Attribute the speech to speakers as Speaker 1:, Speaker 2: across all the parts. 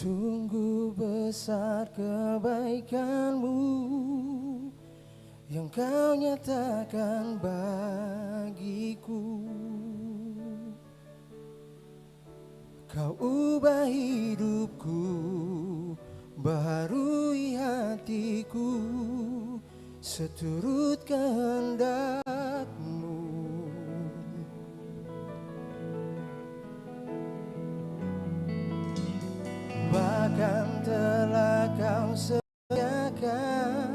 Speaker 1: Sungguh besar kebaikan-Mu yang Kau nyatakan bagiku. Kau ubah hidupku, baharui hatiku, seturut kehendak-Mu. Bahkan telah Kau sediakan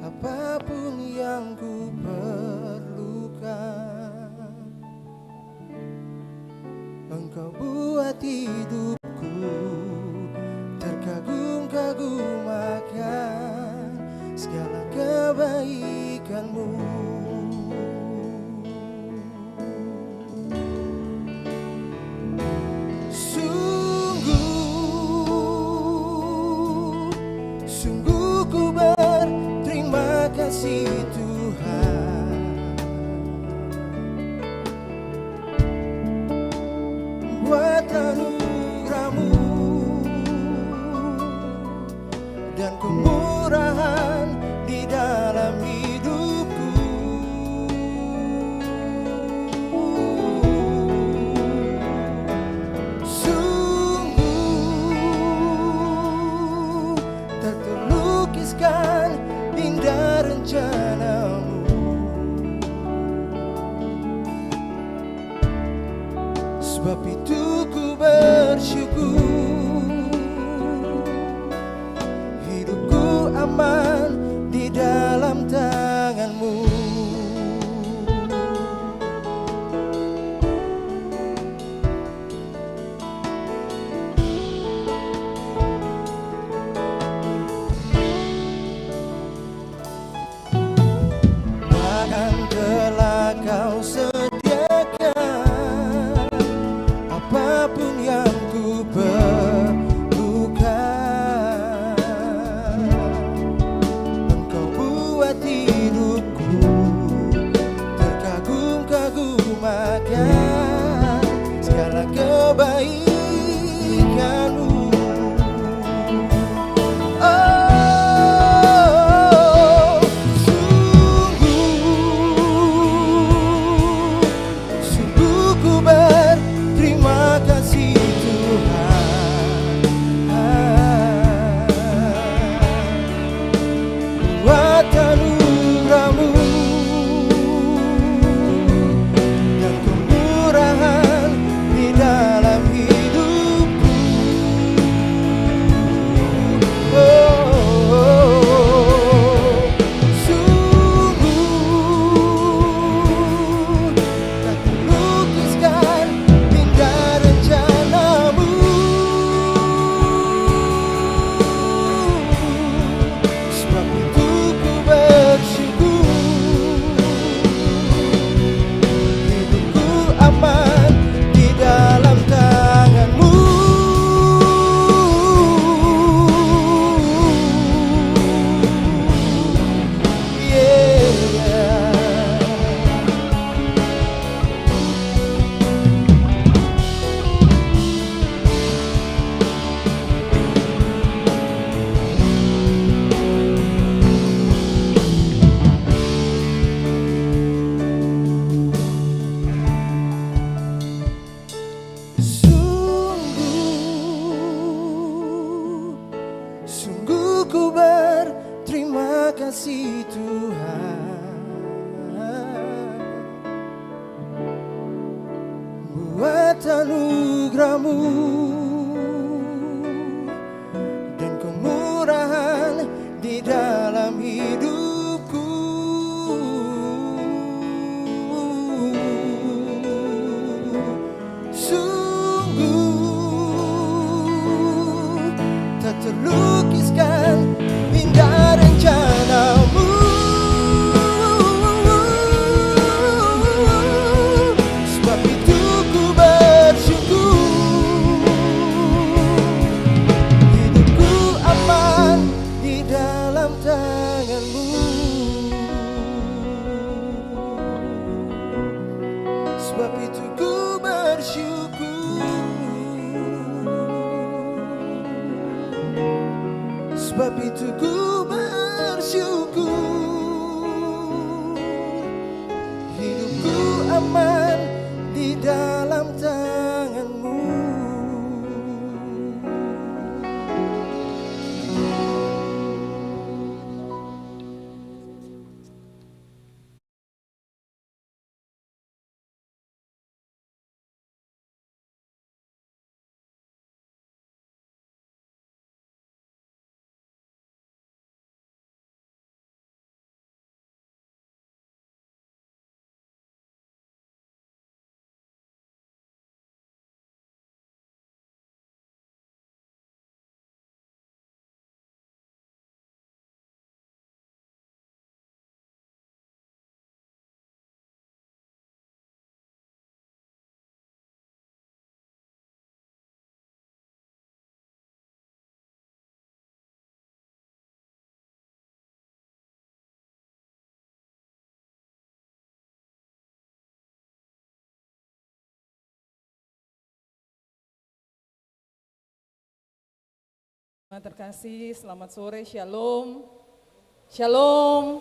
Speaker 1: apapun yang ku perlukan. Engkau buat hidupku terkagum-kagum akan segala kebaikan-Mu. Sungguh ku berterima kasih Tuhan, buat anugerah-Mu dan kemurahan di dalam hidupku. Sungguh tak terlukiskan indah rencana-Mu, sebab itu ku bersyukur. Hidupku aman di dalam tangan-Mu. Bahkan telah Kau sediakan apapun yang ku perlukan. Engkau buat hidupku terkagum-kagum akan segala kebaikan-Mu. Sungguh ku berterima kasih Tuhan, buat anugerah-Mu dan kemurahan di dalam hidupku. Sungguh tak terlukiskan indah rencana-Mu, sebab itu ku bersyukur. Hidupku aman di dalam tangan-Mu. Yeah. Sungguh ku berterima kasih Tuhan, buat anugerah-Mu dan kemurahan di dalam hidupku. Sungguh tak terlukiskan indah rencana-Mu, sebab itu ku bersyukur. Hidupku aman di dalam tangan-Mu, sebab itu ku bersyukur.
Speaker 2: Terkasih, selamat sore, shalom, shalom.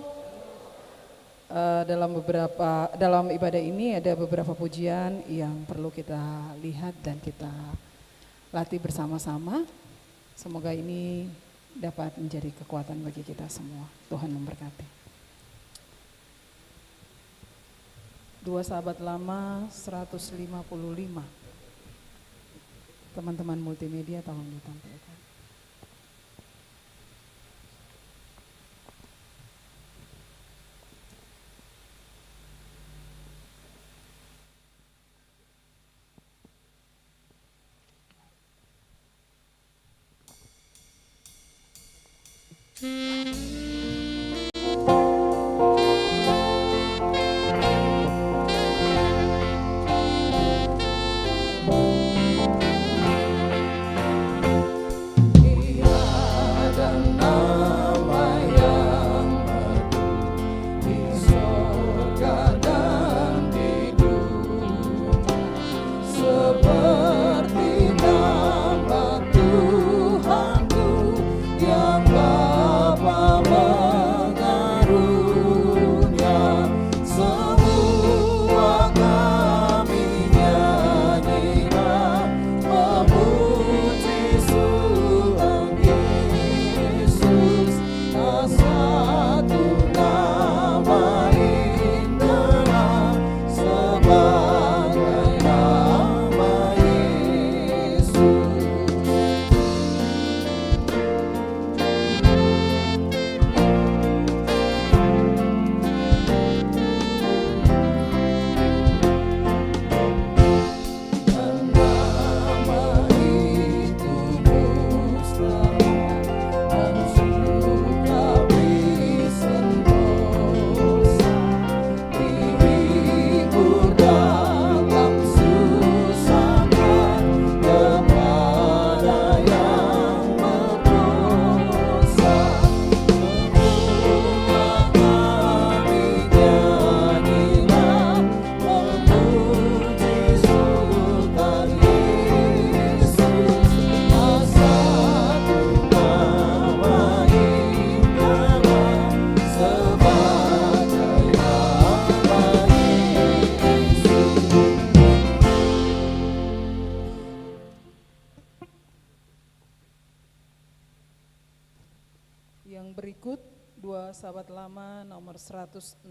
Speaker 2: Dalam ibadah ini ada beberapa pujian yang perlu kita lihat dan kita latih bersama-sama. Semoga ini dapat menjadi kekuatan bagi kita semua. Tuhan memberkati. 2 Sahabat Lama 155. Teman-teman multimedia tolong ditampilkan. Yang berikut 2 Sahabat Lama nomor 162.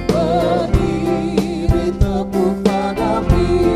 Speaker 1: Berdiri teguh pada firman.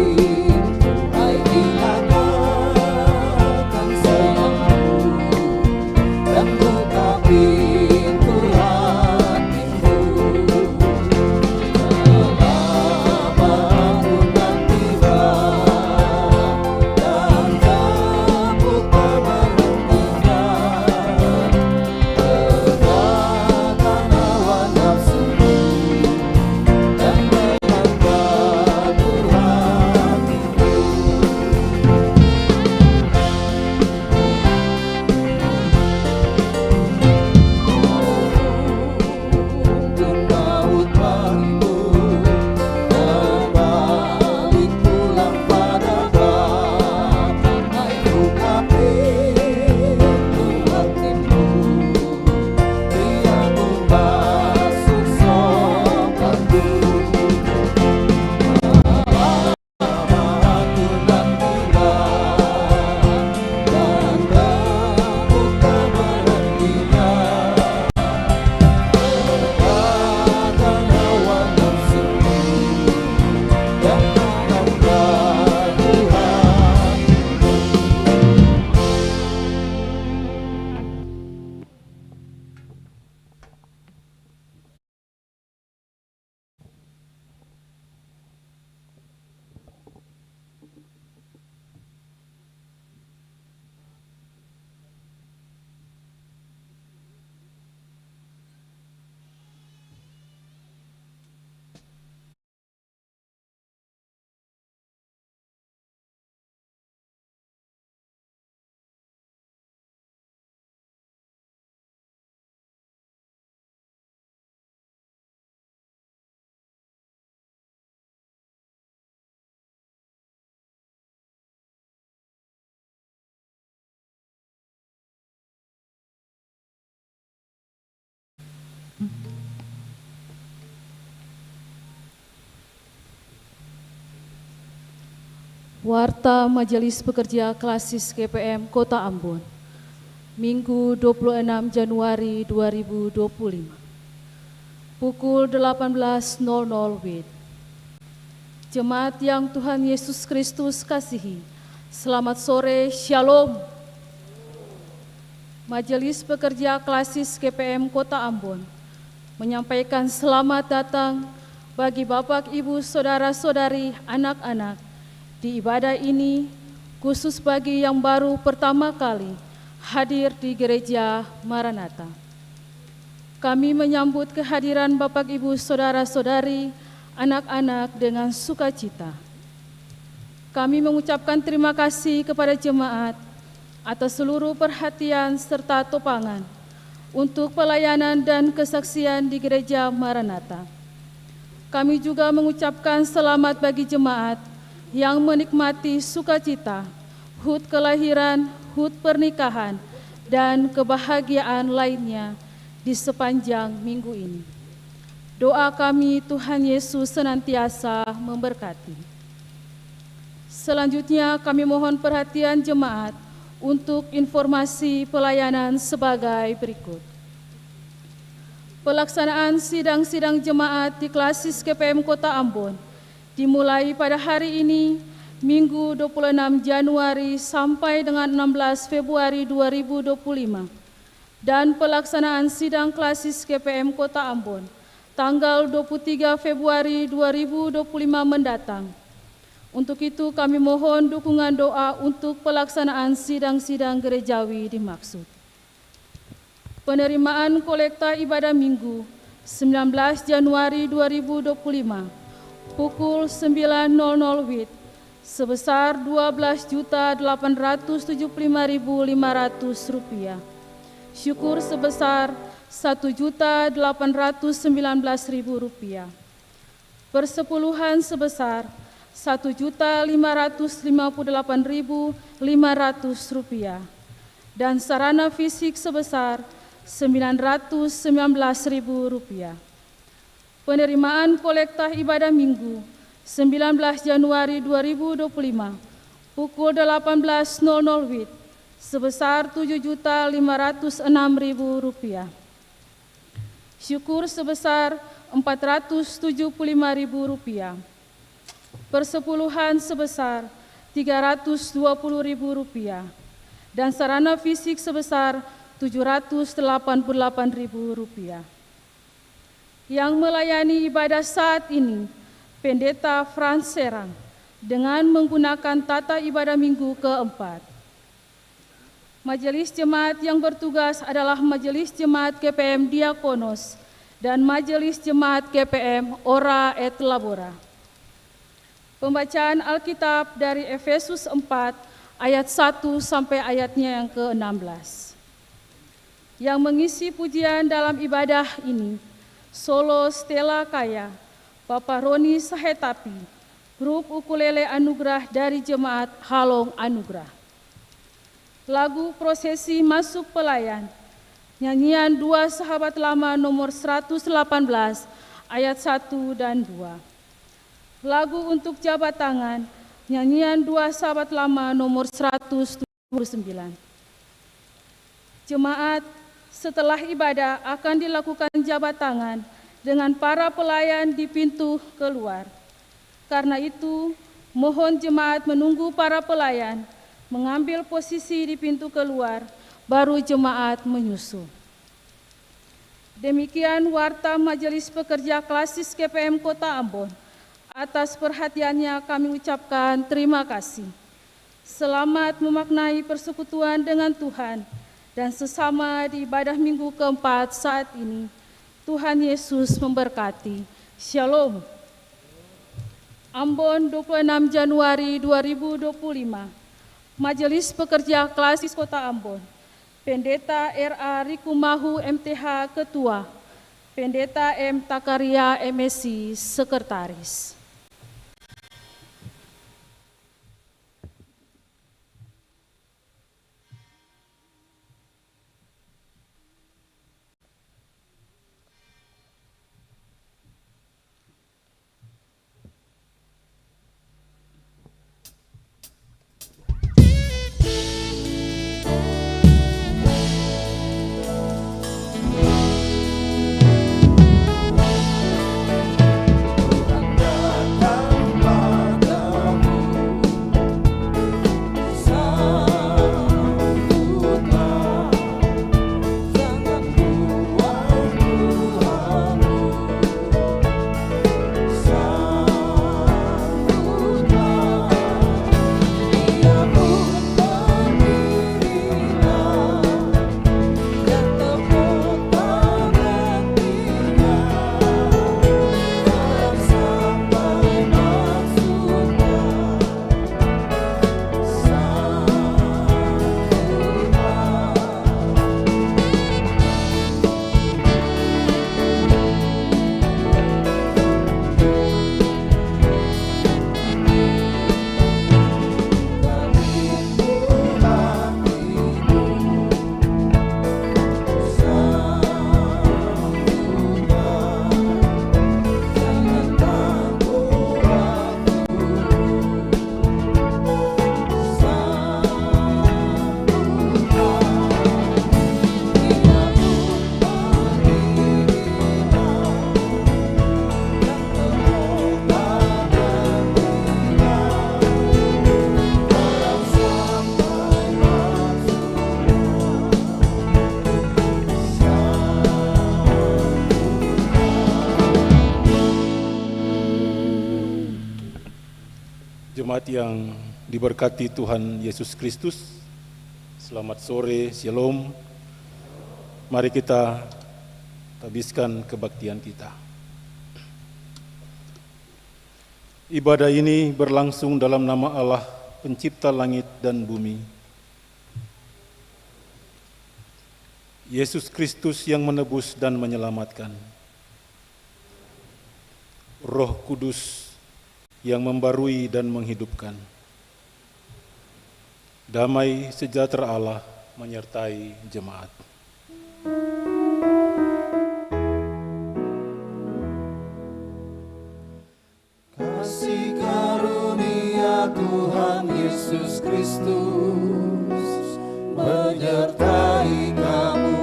Speaker 3: Warta Majelis Pekerja Klasis GPM Kota Ambon, Minggu 26 Januari 2025, pukul 18.00 WIB. Jemaat yang Tuhan Yesus Kristus kasihi, selamat sore, Shalom. Majelis Pekerja Klasis GPM Kota Ambon menyampaikan selamat datang bagi Bapak, Ibu, Saudara-saudari, anak-anak di ibadah ini, khusus bagi yang baru pertama kali hadir di Gereja Maranatha. Kami menyambut kehadiran Bapak, Ibu, Saudara-saudari, anak-anak dengan sukacita. Kami mengucapkan terima kasih kepada jemaat atas seluruh perhatian serta topangan untuk pelayanan dan kesaksian di Gereja Maranatha. Kami juga mengucapkan selamat bagi jemaat yang menikmati sukacita, HUT kelahiran, HUT pernikahan, dan kebahagiaan lainnya di sepanjang minggu ini. Doa kami Tuhan Yesus senantiasa memberkati. Selanjutnya kami mohon perhatian jemaat untuk informasi pelayanan sebagai berikut. Pelaksanaan sidang-sidang jemaat di Klasis GPM Kota Ambon dimulai pada hari ini, Minggu 26 Januari sampai dengan 16 Februari 2025, dan pelaksanaan sidang Klasis GPM Kota Ambon tanggal 23 Februari 2025 mendatang. Untuk itu kami mohon dukungan doa untuk pelaksanaan sidang-sidang gerejawi dimaksud. Penerimaan kolekta ibadah Minggu 19 Januari 2025 pukul 9.00 WIB sebesar Rp12.875.500. Syukur sebesar Rp1.819.000. Persepuluhan sebesar Rp1.558.500 dan sarana fisik sebesar Rp919.000. Penerimaan kolekta ibadah Minggu 19 Januari 2025 pukul 18.00 WIB sebesar Rp7.506.000. Syukur sebesar Rp475.000. Persepuluhan sebesar Rp320.000 dan sarana fisik sebesar Rp788.000. Yang melayani ibadah saat ini, Pendeta Frans Serang, dengan menggunakan tata ibadah minggu keempat. Majelis Jemaat yang bertugas adalah Majelis Jemaat GPM Diakonos dan Majelis Jemaat GPM Ora et Labora. Pembacaan Alkitab dari Efesus 4 ayat 1 sampai ayatnya yang ke-16. Yang mengisi pujian dalam ibadah ini, Solo Stella Kaya, Bapak Roni Sahetapi, grup ukulele anugerah dari Jemaat Halong Anugerah. Lagu prosesi masuk pelayan, nyanyian 2 Sahabat Lama nomor 118 ayat 1 dan 2. Lagu untuk jabat tangan, nyanyian 2 Sahabat Lama nomor 179. Jemaat setelah ibadah akan dilakukan jabat tangan dengan para pelayan di pintu keluar. Karena itu, mohon jemaat menunggu para pelayan mengambil posisi di pintu keluar, baru jemaat menyusul. Demikian warta Majelis Pekerja Klasis GPM Kota Ambon. Atas perhatiannya kami ucapkan terima kasih. Selamat memaknai persekutuan dengan Tuhan dan sesama di ibadah minggu keempat saat ini. Tuhan Yesus memberkati. Shalom. Ambon 26 Januari 2025. Majelis Pekerja Klasis Kota Ambon. Pendeta R.A. Rikumahu MTH Ketua. Pendeta M. Takaria MSc Sekretaris.
Speaker 4: Jemaat yang diberkati Tuhan Yesus Kristus, selamat sore, shalom. Mari kita habiskan kebaktian kita. Ibadah ini berlangsung dalam nama Allah, pencipta langit dan bumi. Yesus Kristus yang menebus dan menyelamatkan. Roh Kudus yang membarui dan menghidupkan. Damai sejahtera Allah menyertai jemaat.
Speaker 1: Kasih karunia Tuhan Yesus Kristus menyertai kamu.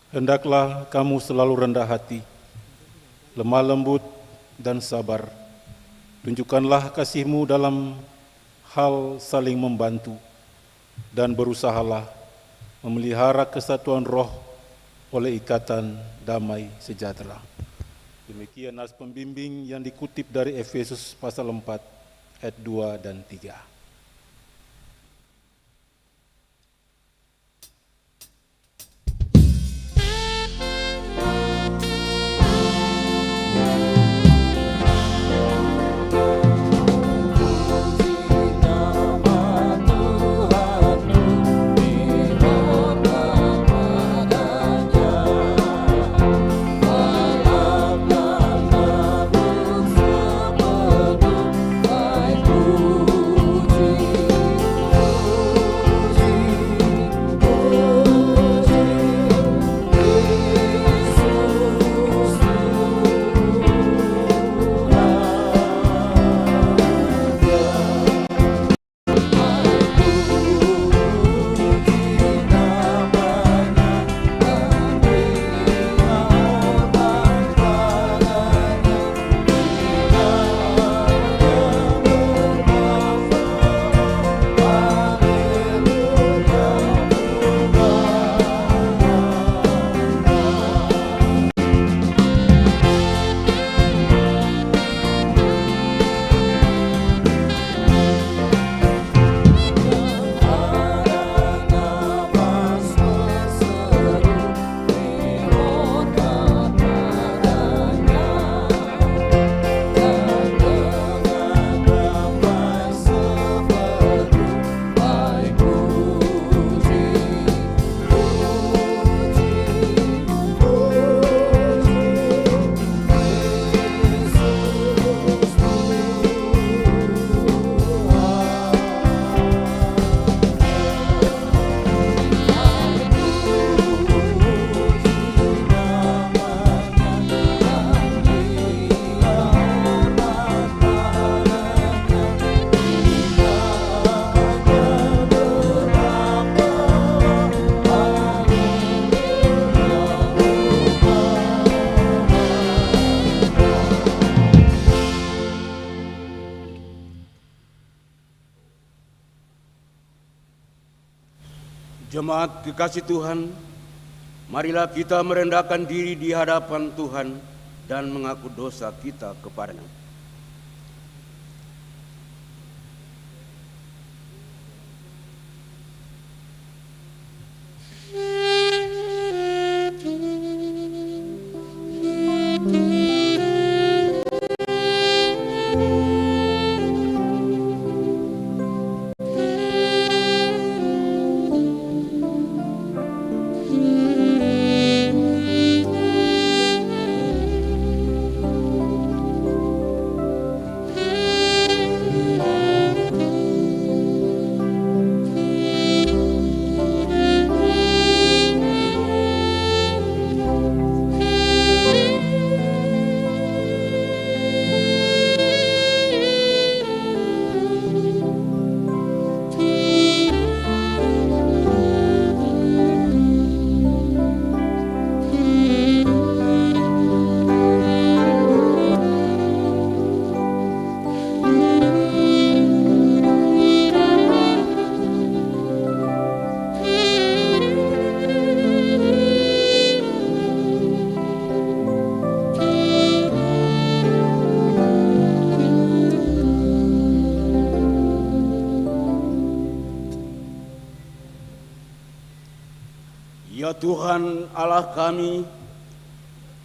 Speaker 4: Hendaklah kamu selalu rendah hati, lemah lembut dan sabar. Tunjukkanlah kasih-Mu dalam hal saling membantu dan berusahalah memelihara kesatuan roh oleh ikatan damai sejahtera. Demikian nas pembimbing yang dikutip dari Efesus pasal 4 ayat 2 dan 3.
Speaker 5: Jemaat kekasih Tuhan, marilah kita merendahkan diri di hadapan Tuhan dan mengaku dosa kita kepada-Nya. Tuhan Allah kami,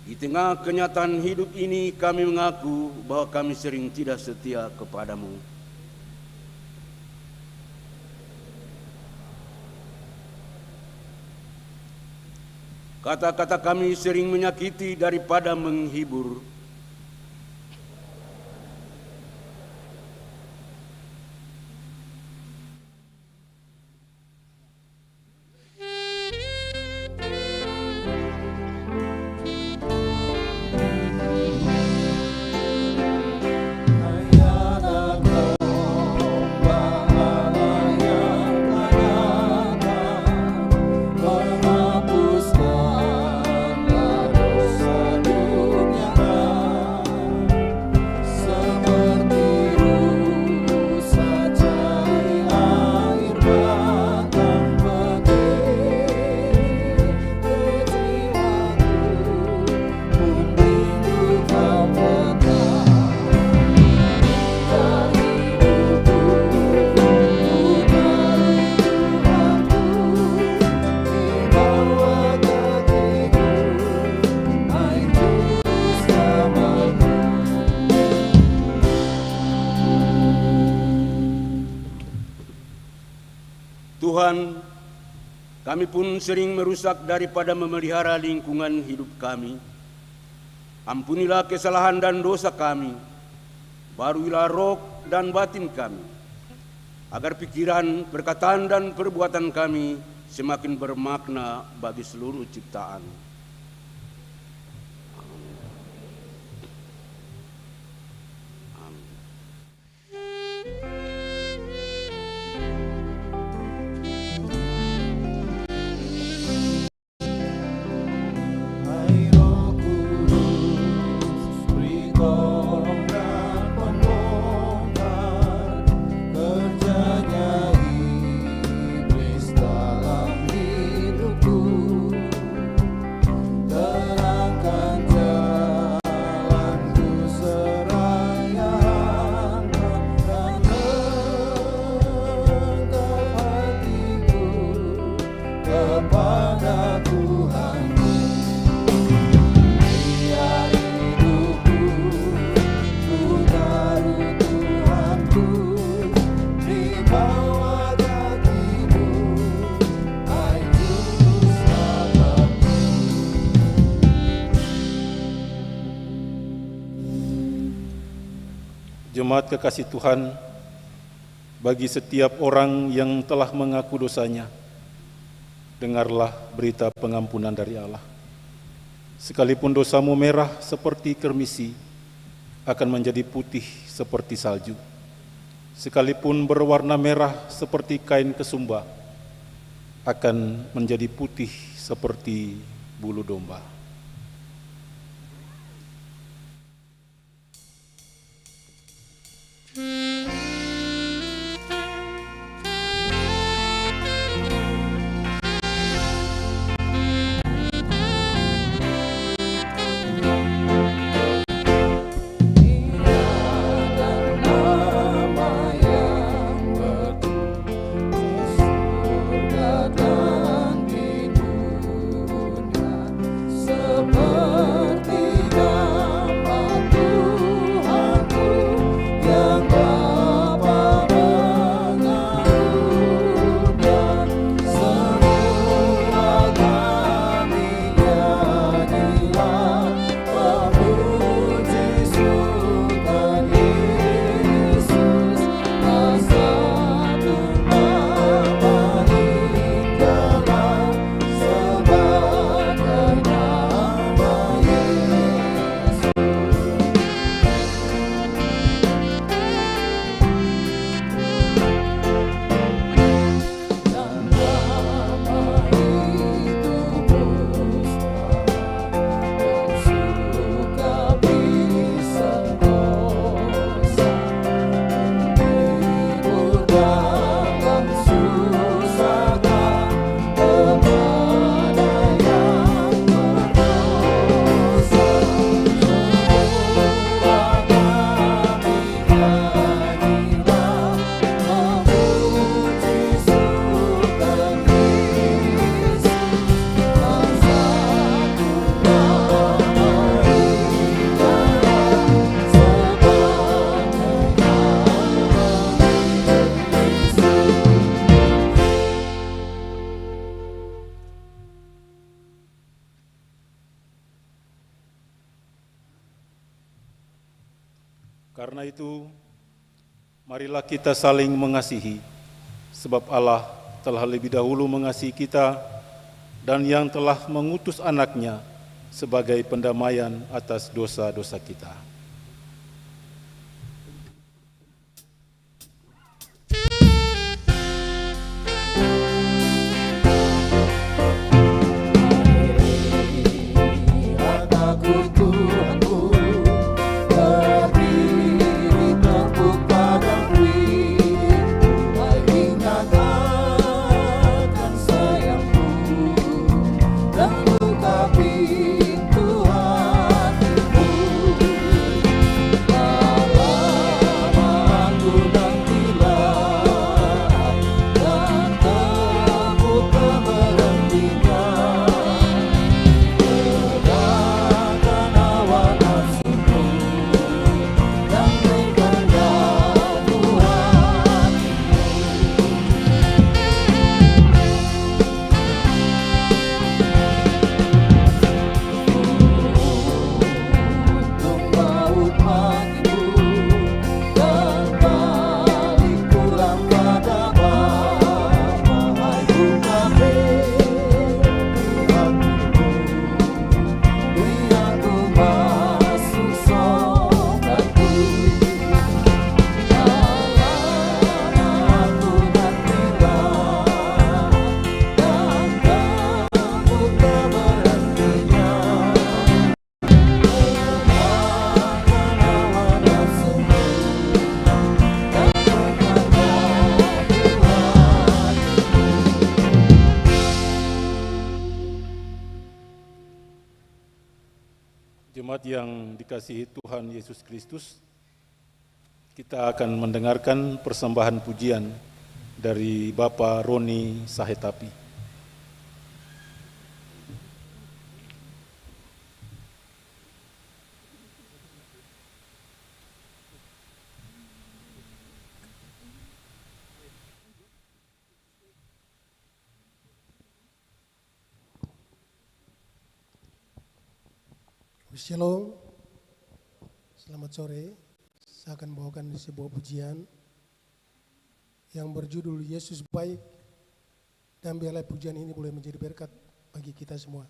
Speaker 5: di tengah kenyataan hidup ini kami mengaku bahwa kami sering tidak setia kepadamu. Kata-kata kami sering menyakiti daripada menghibur. Tuhan, kami pun sering merusak daripada memelihara lingkungan hidup kami. Ampunilah kesalahan dan dosa kami, baruilah roh dan batin kami, agar pikiran, perkataan dan perbuatan kami semakin bermakna bagi seluruh ciptaan.
Speaker 4: Jemaat kekasih Tuhan, bagi setiap orang yang telah mengaku dosanya, dengarlah berita pengampunan dari Allah. Sekalipun dosamu merah seperti kermisi, akan menjadi putih seperti salju. Sekalipun berwarna merah seperti kain kesumba, akan menjadi putih seperti bulu domba.
Speaker 1: Seperti nama Tuhanku yang baik.
Speaker 4: Karena itu, marilah kita saling mengasihi, sebab Allah telah lebih dahulu mengasihi kita dan yang telah mengutus anaknya sebagai pendamaian atas dosa-dosa kita. Jemaat yang dikasihi Tuhan Yesus Kristus, kita akan mendengarkan persembahan pujian dari Bapak Roni Sahetapi.
Speaker 6: Shalom, selamat sore. Saya akan bawakan sebuah pujian yang berjudul Yesus Baik, dan biarlah pujian ini boleh menjadi berkat bagi kita semua.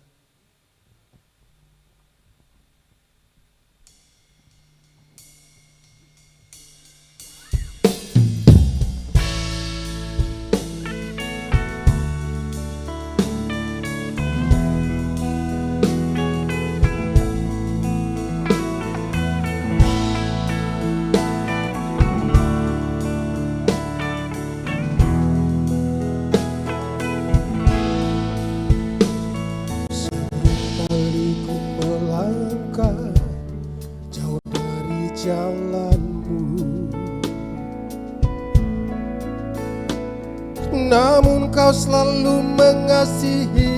Speaker 6: Namun kau selalu mengasihi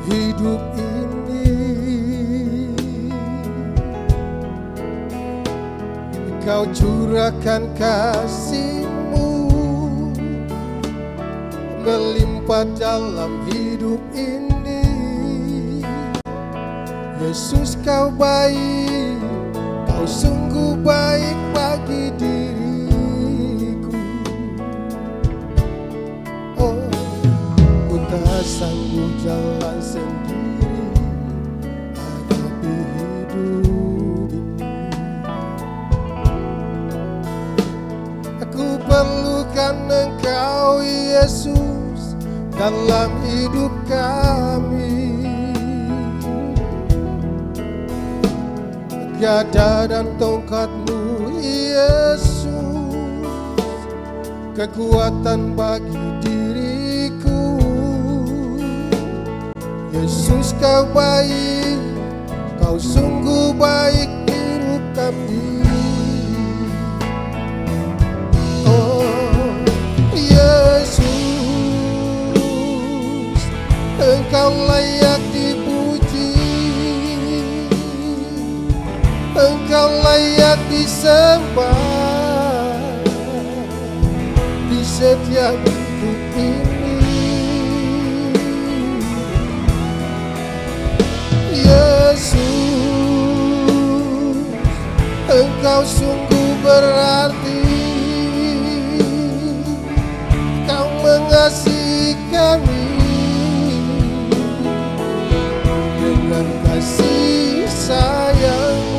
Speaker 6: hidup ini. Kau curahkan kasih-Mu melimpah dalam hidup ini. Yesus, kau baik, kau sungguh baik bagi diriku. Tak sanggup jalan sendiri hadapi hidup ini. Aku perlukan Engkau Yesus dalam hidup kami. Gada dan tongkat-Mu Yesus, kekuatan bagi diriku. Yesus, kau baik, kau sungguh baik hidup kami. Oh Yesus, Engkau layak dipuji, Engkau layak disembah di setiap hidup ini. Yesus, Engkau sungguh berarti, Kau mengasihi kami dengan kasih sayang-Mu.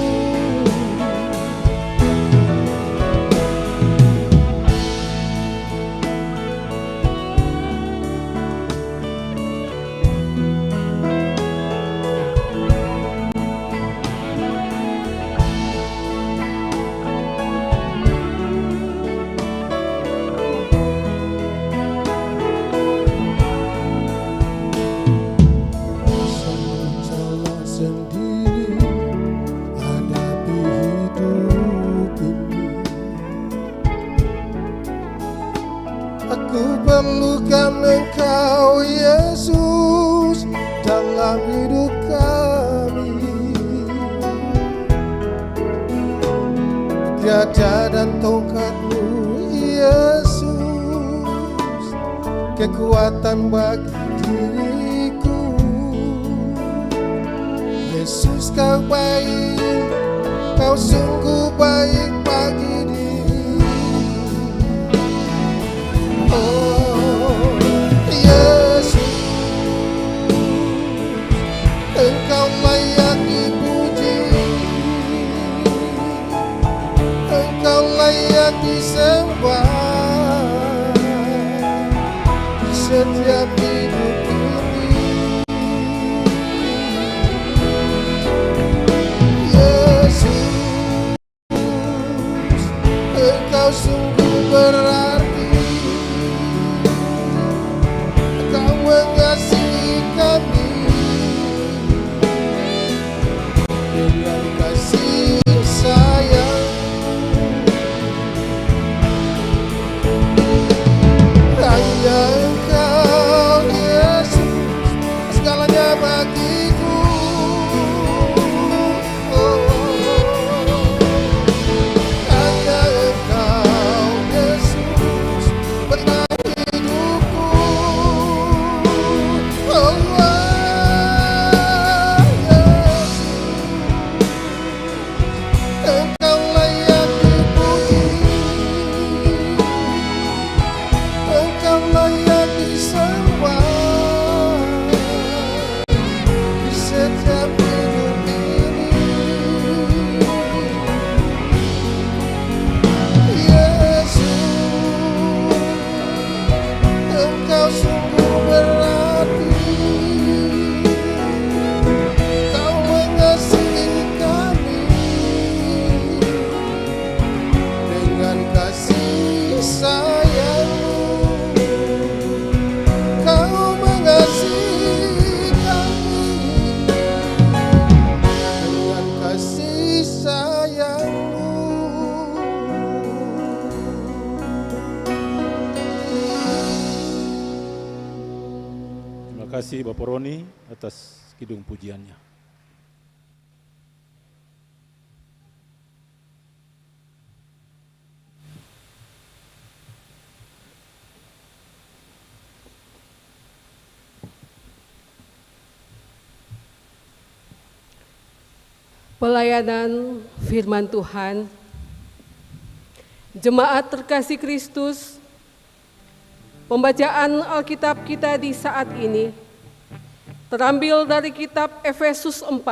Speaker 6: Perlukan Engkau Yesus dalam hidup kami. Gada dan tongkat-Mu Yesus, kekuatan bagi diriku. Yesus, Kau baik, Kau sungguh baik bagi diri. Oh Yesus, Engkau layak dipuji, Engkau layak disembah di setiap hidup ini. Yesus, Engkau sungguh berarti, Kau mengasihi kami dengan kasih sayang. Hanya Engkau Yesus, segalanya bagiku. Oh, hanya Engkau Yesus, benar hidupku. Oh Yesus, Engkau layak dipuji, Engkau layak disembah di setiap hidup ini. Yesus, Engkau sungguh berarti, Kau mengasihi kami dengan kasih sayang-Mu. Kau mengasihi kami dengan kasih sayang-Mu.
Speaker 4: Terima kasih Bapak Roni atas kidung pujiannya.
Speaker 7: Pelayanan firman Tuhan. Jemaat terkasih Kristus, pembacaan Alkitab kita di saat ini terambil dari kitab Efesus 4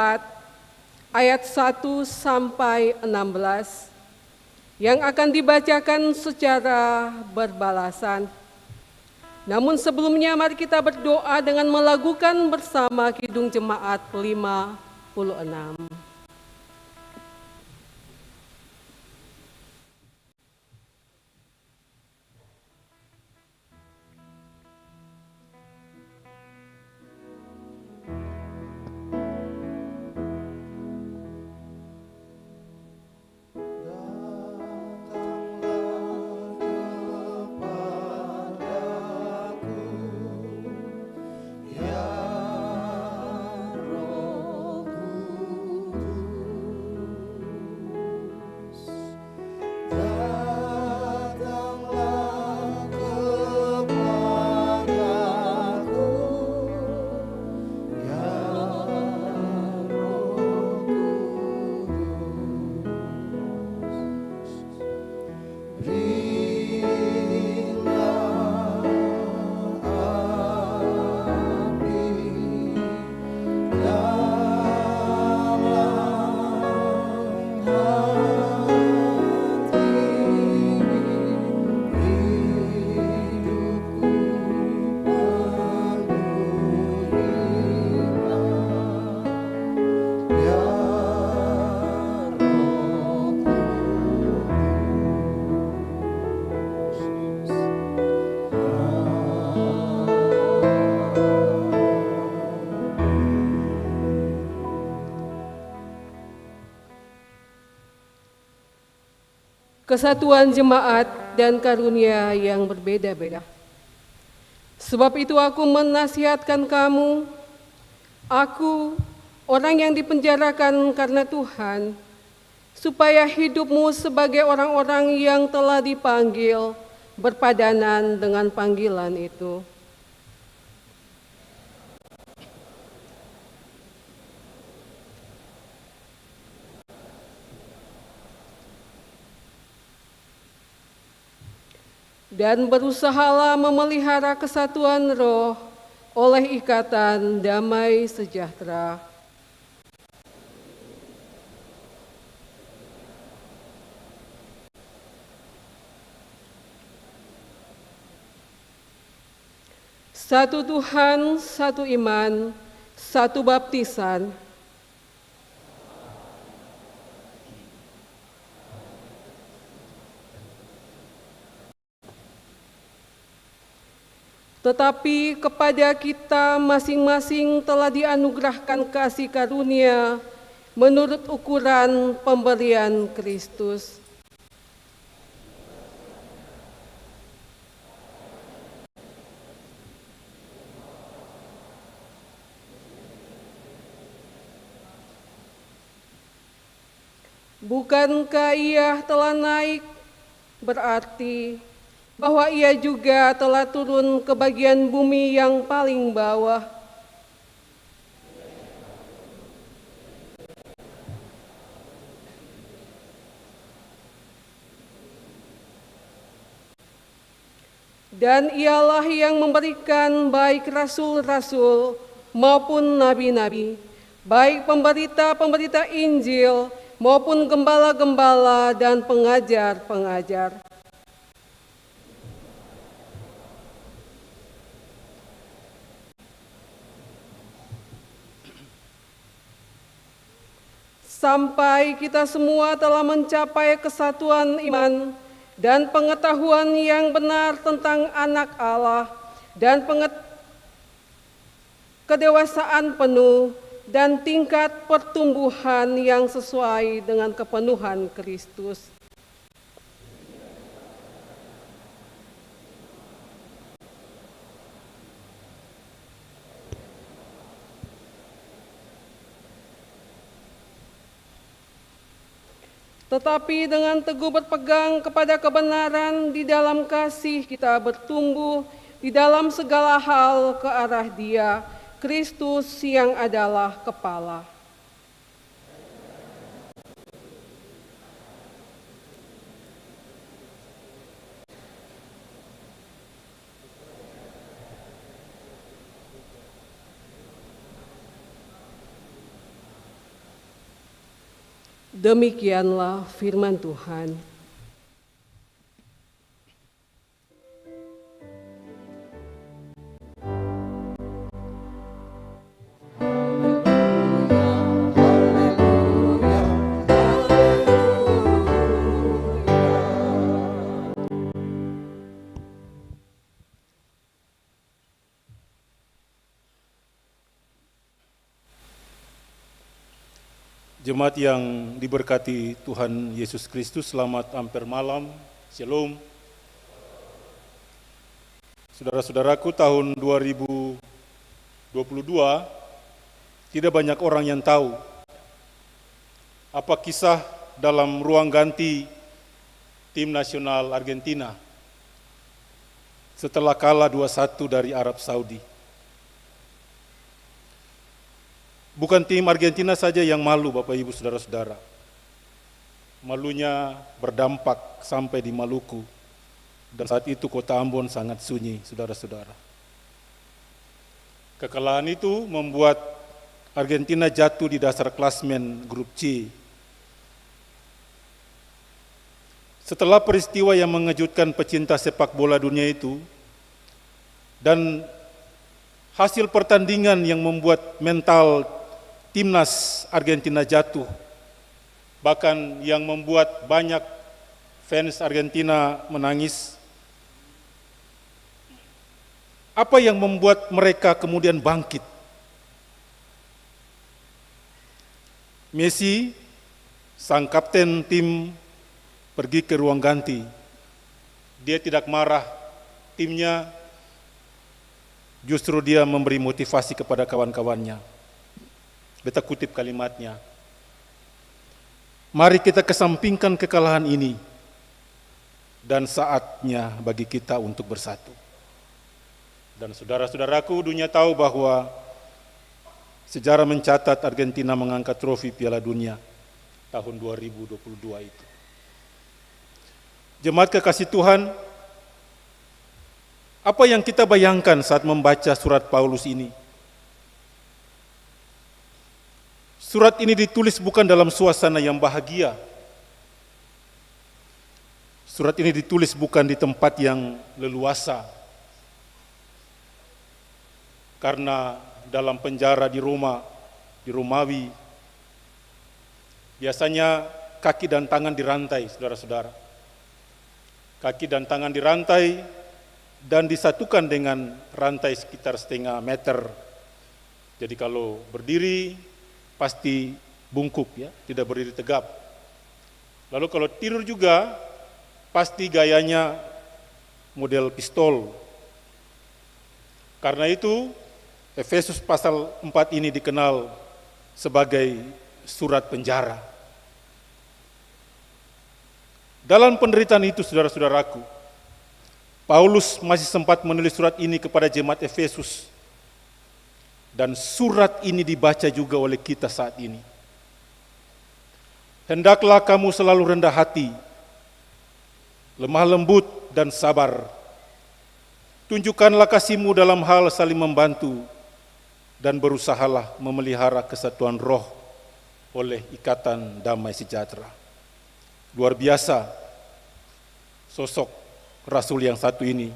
Speaker 7: ayat 1 sampai 16 yang akan dibacakan secara berbalasan. Namun sebelumnya mari kita berdoa dengan melakukan bersama Kidung Jemaat 56.
Speaker 1: Ya Roh
Speaker 7: kesatuan jemaat, dan karunia yang berbeda-beda. Sebab itu aku menasihatkan kamu, aku, orang yang dipenjarakan karena Tuhan, supaya hidupmu sebagai orang-orang yang telah dipanggil berpadanan dengan panggilan itu. Dan berusahalah memelihara kesatuan roh oleh ikatan damai sejahtera. Satu Tuhan, satu iman, satu baptisan. Tetapi kepada kita masing-masing telah dianugerahkan kasih karunia menurut ukuran pemberian Kristus. Bukankah ia telah naik, berarti bahwa ia juga telah turun ke bagian bumi yang paling bawah. Dan ialah yang memberikan baik rasul-rasul maupun nabi-nabi, baik pemberita-pemberita Injil maupun gembala-gembala dan pengajar-pengajar. Sampai kita semua telah mencapai kesatuan iman dan pengetahuan yang benar tentang Anak Allah dan kedewasaan penuh dan tingkat pertumbuhan yang sesuai dengan kepenuhan Kristus. Tetapi dengan teguh berpegang kepada kebenaran di dalam kasih kita bertumbuh di dalam segala hal ke arah Dia, Kristus yang adalah kepala. Demikianlah firman Tuhan.
Speaker 4: Jemaat yang diberkati Tuhan Yesus Kristus, selamat ampere malam, shalom. Saudara-saudaraku, tahun 2022 tidak banyak orang yang tahu apa kisah dalam ruang ganti tim nasional Argentina setelah kalah 2-1 dari Arab Saudi. Bukan tim Argentina saja yang malu, Bapak Ibu Saudara-saudara. Malunya berdampak sampai di Maluku. Dan saat itu kota Ambon sangat sunyi, saudara-saudara. Kekalahan itu membuat Argentina jatuh di dasar klasmen grup C. Setelah peristiwa yang mengejutkan pecinta sepak bola dunia itu, dan hasil pertandingan yang membuat mental timnas Argentina jatuh, bahkan yang membuat banyak fans Argentina menangis. Apa yang membuat mereka kemudian bangkit? Messi, sang kapten tim pergi ke ruang ganti, dia tidak marah timnya, justru dia memberi motivasi kepada kawan-kawannya. Beta kutip kalimatnya, mari kita kesampingkan kekalahan ini dan saatnya bagi kita untuk bersatu. Dan saudara-saudaraku, dunia tahu bahwa sejarah mencatat Argentina mengangkat trofi Piala Dunia tahun 2022 itu. Jemaat kekasih Tuhan, apa yang kita bayangkan saat membaca surat Paulus ini? Surat ini ditulis bukan dalam suasana yang bahagia. Surat ini ditulis bukan di tempat yang leluasa. Karena dalam penjara di Roma, di Romawi, biasanya kaki dan tangan dirantai, saudara-saudara. Kaki dan tangan dirantai dan disatukan dengan rantai sekitar setengah meter. Jadi kalau berdiri pasti bungkuk, ya, tidak berdiri tegap. Lalu kalau tidur juga pasti gayanya model pistol. Karena itu Efesus pasal 4 ini dikenal sebagai surat penjara. Dalam penderitaan itu, saudara-saudaraku, Paulus masih sempat menulis surat ini kepada jemaat Efesus. Dan surat ini dibaca juga oleh kita saat ini. Hendaklah kamu selalu rendah hati, lemah lembut dan sabar. Tunjukkanlah kasihmu dalam hal saling membantu, dan berusahalah memelihara kesatuan roh oleh ikatan damai sejahtera. Luar biasa sosok Rasul yang satu ini,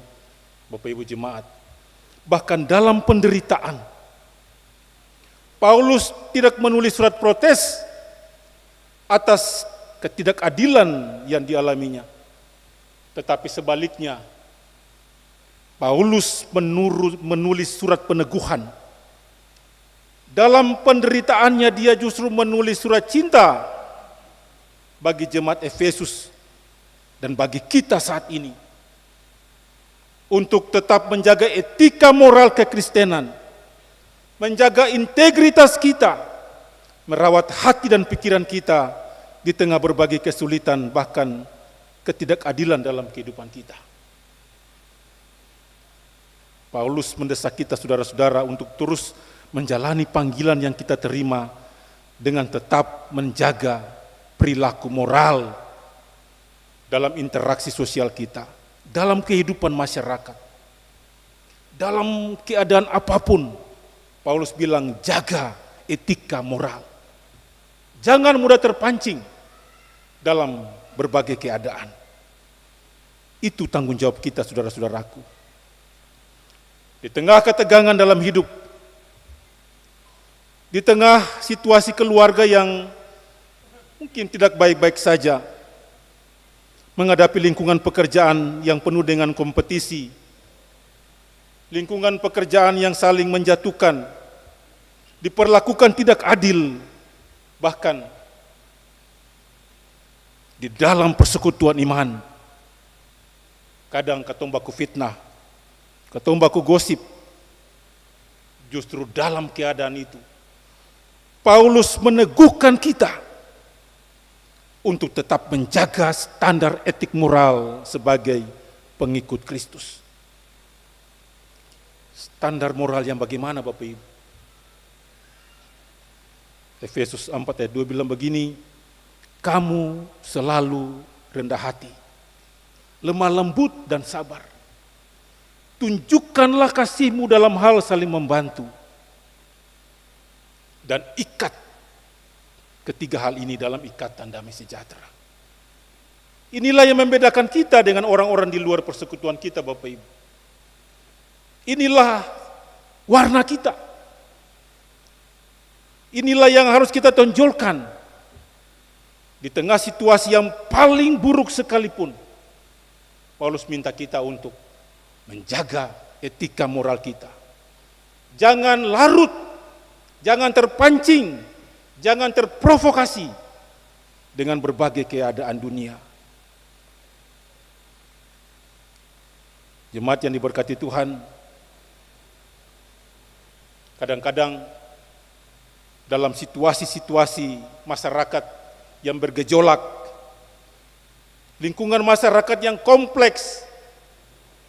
Speaker 4: Bapak Ibu Jemaat. Bahkan dalam penderitaan, Paulus tidak menulis surat protes atas ketidakadilan yang dialaminya. Tetapi sebaliknya, Paulus menulis surat peneguhan. Dalam penderitaannya dia justru menulis surat cinta bagi jemaat Efesus dan bagi kita saat ini. Untuk tetap menjaga etika moral kekristenan, menjaga integritas kita, merawat hati dan pikiran kita di tengah berbagai kesulitan, bahkan ketidakadilan dalam kehidupan kita. Paulus mendesak kita, saudara-saudara, untuk terus menjalani panggilan yang kita terima dengan tetap menjaga perilaku moral dalam interaksi sosial kita, dalam kehidupan masyarakat, dalam keadaan apapun. Paulus bilang, jaga etika moral. Jangan mudah terpancing dalam berbagai keadaan. Itu tanggung jawab kita, saudara-saudaraku. Di tengah ketegangan dalam hidup, di tengah situasi keluarga yang mungkin tidak baik-baik saja, menghadapi lingkungan pekerjaan yang penuh dengan kompetisi, lingkungan pekerjaan yang saling menjatuhkan, diperlakukan tidak adil, bahkan di dalam persekutuan iman, kadang katong baku fitnah, katong baku gosip. Justru dalam keadaan itu, Paulus meneguhkan kita untuk tetap menjaga standar etik moral sebagai pengikut Kristus. Standar moral yang bagaimana, Bapak Ibu? Efesus 4 ayat 2 bilang begini, kamu selalu rendah hati, lemah lembut dan sabar. Tunjukkanlah kasihmu dalam hal saling membantu. Dan ikat ketiga hal ini dalam ikatan damai sejahtera. Inilah yang membedakan kita dengan orang-orang di luar persekutuan kita, Bapak Ibu. Inilah warna kita. Inilah yang harus kita tonjolkan. Di tengah situasi yang paling buruk sekalipun, Paulus minta kita untuk menjaga etika moral kita. Jangan larut, jangan terpancing, jangan terprovokasi dengan berbagai keadaan dunia. Jemaat yang diberkati Tuhan, kadang-kadang dalam situasi-situasi masyarakat yang bergejolak, lingkungan masyarakat yang kompleks,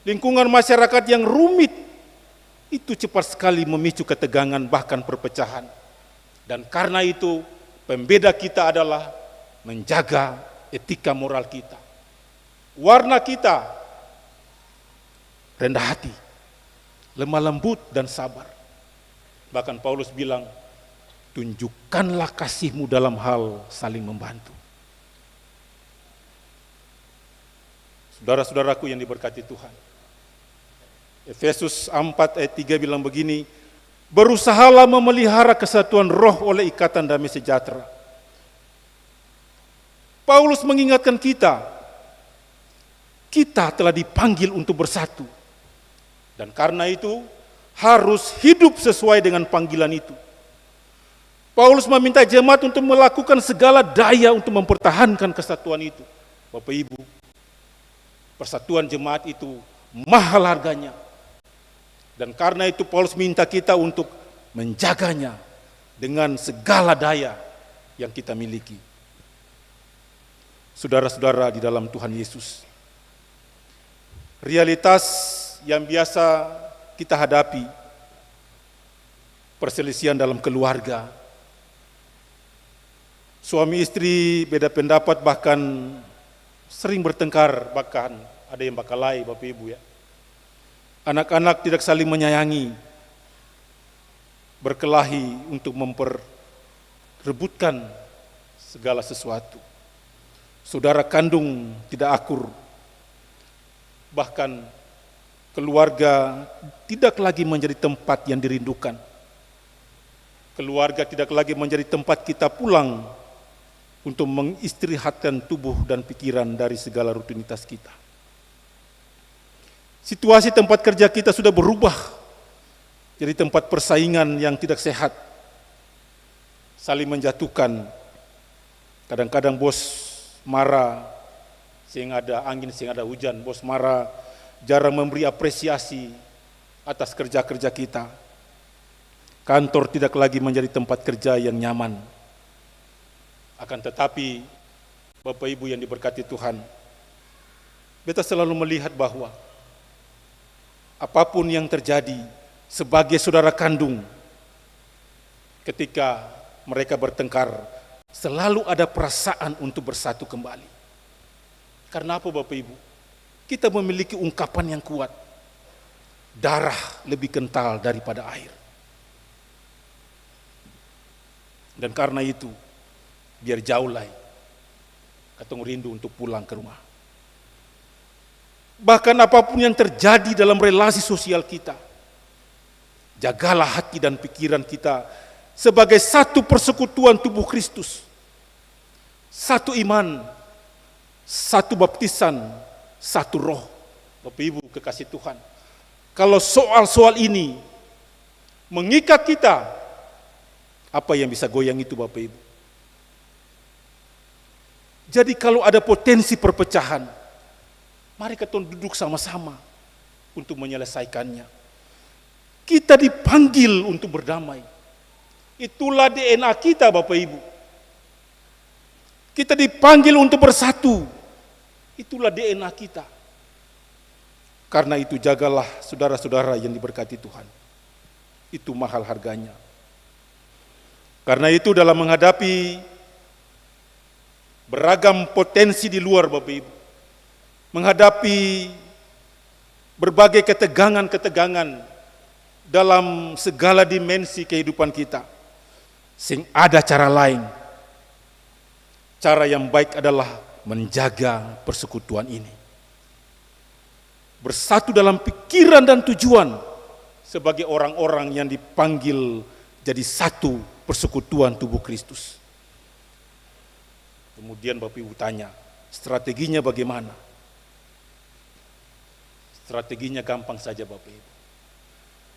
Speaker 4: lingkungan masyarakat yang rumit, itu cepat sekali memicu ketegangan bahkan perpecahan. Dan karena itu pembeda kita adalah menjaga etika moral kita. Warna kita rendah hati, lemah lembut dan sabar. Bahkan Paulus bilang, tunjukkanlah kasihmu dalam hal saling membantu. Saudara-saudaraku yang diberkati Tuhan, Efesus 4 ayat 3 bilang begini, berusahalah memelihara kesatuan roh oleh ikatan damai sejahtera. Paulus mengingatkan kita telah dipanggil untuk bersatu. Dan karena itu harus hidup sesuai dengan panggilan itu. Paulus meminta jemaat untuk melakukan segala daya untuk mempertahankan kesatuan itu. Bapak Ibu, persatuan jemaat itu mahal harganya. Dan karena itu Paulus minta kita untuk menjaganya dengan segala daya yang kita miliki. Saudara-saudara di dalam Tuhan Yesus, realitas yang biasa kita hadapi, perselisihan dalam keluarga, suami istri beda pendapat, bahkan sering bertengkar, bahkan ada yang bakalai, Bapak Ibu ya. Anak-anak tidak saling menyayangi, berkelahi untuk memperebutkan segala sesuatu. Saudara kandung tidak akur, bahkan keluarga tidak lagi menjadi tempat yang dirindukan. Keluarga tidak lagi menjadi tempat kita pulang untuk mengistirahatkan tubuh dan pikiran dari segala rutinitas kita. Situasi tempat kerja kita sudah berubah jadi tempat persaingan yang tidak sehat, saling menjatuhkan. Kadang-kadang bos marah sehingga ada angin, sehingga ada hujan. Bos marah, jarang memberi apresiasi atas kerja-kerja kita. Kantor tidak lagi menjadi tempat kerja yang nyaman. Akan tetapi, Bapak Ibu yang diberkati Tuhan, beta selalu melihat bahwa apapun yang terjadi sebagai saudara kandung, ketika mereka bertengkar, selalu ada perasaan untuk bersatu kembali. Karena apa Bapak Ibu? Kita memiliki ungkapan yang kuat, darah lebih kental daripada air. Dan karena itu, biar jauh lah, katong rindu untuk pulang ke rumah. Bahkan apapun yang terjadi dalam relasi sosial kita, jagalah hati dan pikiran kita sebagai satu persekutuan tubuh Kristus, satu iman, satu baptisan, satu roh. Bapak Ibu kekasih Tuhan, kalau soal-soal ini mengikat kita, apa yang bisa goyang itu Bapak Ibu? Jadi kalau ada potensi perpecahan, mari kita duduk sama-sama untuk menyelesaikannya. Kita dipanggil untuk berdamai. Itulah DNA kita Bapak Ibu. Kita dipanggil untuk bersatu. Itulah DNA kita. Karena itu jagalah saudara-saudara yang diberkati Tuhan. Itu mahal harganya. Karena itu dalam menghadapi beragam potensi di luar Bapak Ibu, menghadapi berbagai ketegangan-ketegangan dalam segala dimensi kehidupan kita, sing ada cara lain. Cara yang baik adalah menjaga persekutuan ini. Bersatu dalam pikiran dan tujuan sebagai orang-orang yang dipanggil jadi satu persekutuan tubuh Kristus. Kemudian Bapak Ibu tanya, strateginya bagaimana? Strateginya gampang saja Bapak Ibu.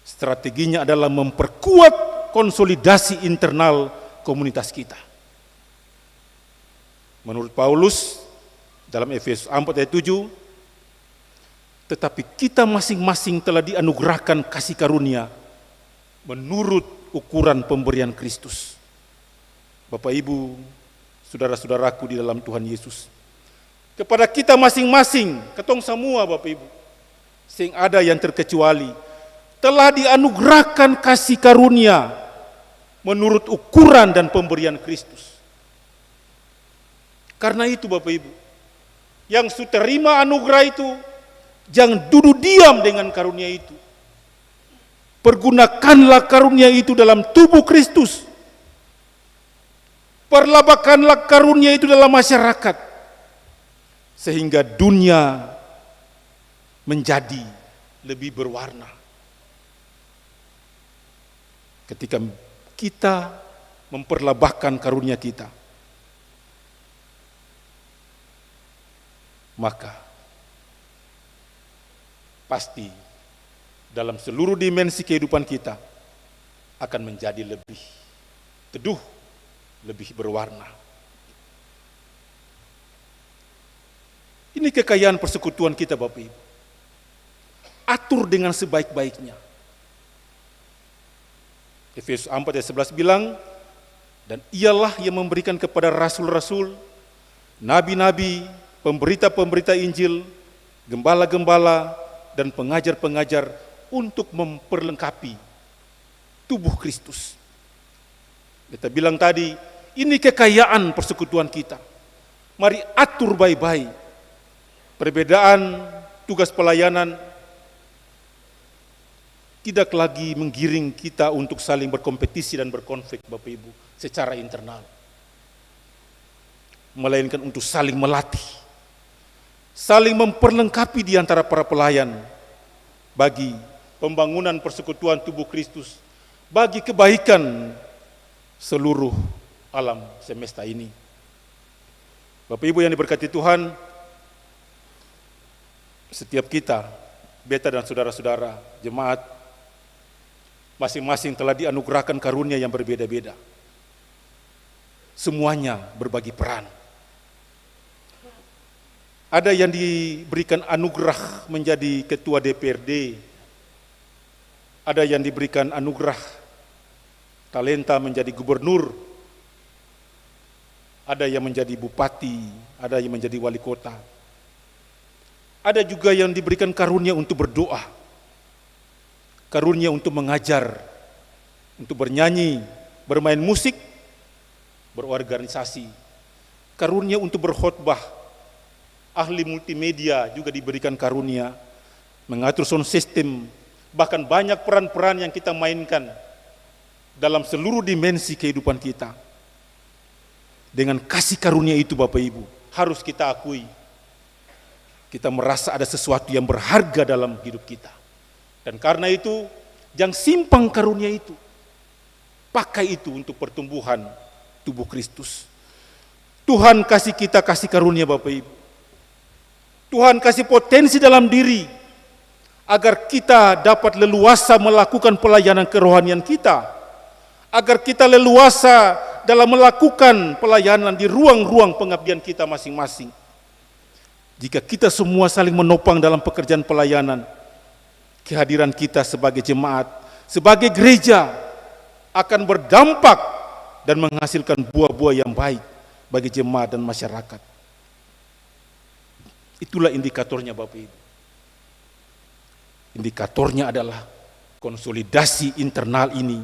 Speaker 4: Strateginya adalah memperkuat konsolidasi internal komunitas kita. Menurut Paulus dalam Efesus 4 ayat 7, tetapi kita masing-masing telah dianugerahkan kasih karunia menurut ukuran pemberian Kristus. Bapak Ibu, saudara-saudaraku di dalam Tuhan Yesus, kepada kita masing-masing, ketong semua Bapak Ibu, sing ada yang terkecuali, telah dianugerahkan kasih karunia menurut ukuran dan pemberian Kristus. Karena itu Bapak Ibu, yang sudah terima anugerah itu, jangan duduk diam dengan karunia itu. Pergunakanlah karunia itu dalam tubuh Kristus. Perlabakanlah karunia itu dalam masyarakat, sehingga dunia menjadi lebih berwarna. Ketika kita memperlabahkan karunia kita, maka pasti dalam seluruh dimensi kehidupan kita akan menjadi lebih teduh, lebih berwarna. Ini kekayaan persekutuan kita Bapak Ibu. Atur dengan sebaik-baiknya. Efesus 4 ayat 11 bilang, dan ialah yang memberikan kepada rasul-rasul, nabi-nabi, pemberita-pemberita Injil, gembala-gembala, dan pengajar-pengajar untuk memperlengkapi tubuh Kristus. Kita bilang tadi, ini kekayaan persekutuan kita. Mari atur baik-baik. Perbedaan tugas pelayanan tidak lagi menggiring kita untuk saling berkompetisi dan berkonflik Bapak Ibu secara internal. Melainkan untuk saling melatih, saling memperlengkapi di antara para pelayan bagi pembangunan persekutuan tubuh Kristus, bagi kebaikan seluruh alam semesta ini. Bapak Ibu yang diberkati Tuhan, setiap kita, beta dan saudara-saudara, jemaat, masing-masing telah dianugerahkan karunia yang berbeda-beda. Semuanya berbagi peran. Ada yang diberikan anugerah menjadi ketua DPRD, ada yang diberikan anugerah talenta menjadi gubernur, ada yang menjadi bupati, ada yang menjadi wali kota. Ada juga yang diberikan karunia untuk berdoa, karunia untuk mengajar, untuk bernyanyi, bermain musik, berorganisasi, karunia untuk berkhotbah. Ahli multimedia juga diberikan karunia, mengatur sound system, bahkan banyak peran-peran yang kita mainkan dalam seluruh dimensi kehidupan kita. Dengan kasih karunia itu Bapak Ibu, harus kita akui, kita merasa ada sesuatu yang berharga dalam hidup kita. Dan karena itu, jangan simpang karunia itu. Pakai itu untuk pertumbuhan tubuh Kristus. Tuhan kasih kita kasih karunia Bapak Ibu. Tuhan kasih potensi dalam diri agar kita dapat leluasa melakukan pelayanan kerohanian kita, agar kita leluasa dalam melakukan pelayanan di ruang-ruang pengabdian kita masing-masing. Jika kita semua saling menopang dalam pekerjaan pelayanan, kehadiran kita sebagai jemaat, sebagai gereja akan berdampak dan menghasilkan buah-buah yang baik bagi jemaat dan masyarakat. Itulah indikatornya Bapak Ibu. Indikatornya adalah konsolidasi internal ini.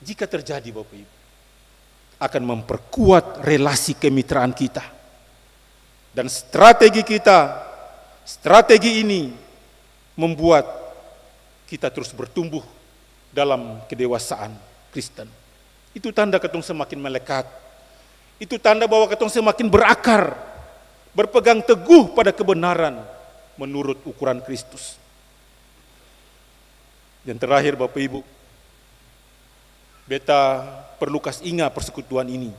Speaker 4: Jika terjadi Bapak Ibu, akan memperkuat relasi kemitraan kita. Dan strategi kita, strategi ini membuat kita terus bertumbuh dalam kedewasaan Kristen. Itu tanda ketong semakin melekat. Itu tanda bahwa ketong semakin berakar, berpegang teguh pada kebenaran menurut ukuran Kristus. Yang terakhir Bapak Ibu, beta perlu kasih ingat persekutuan ini.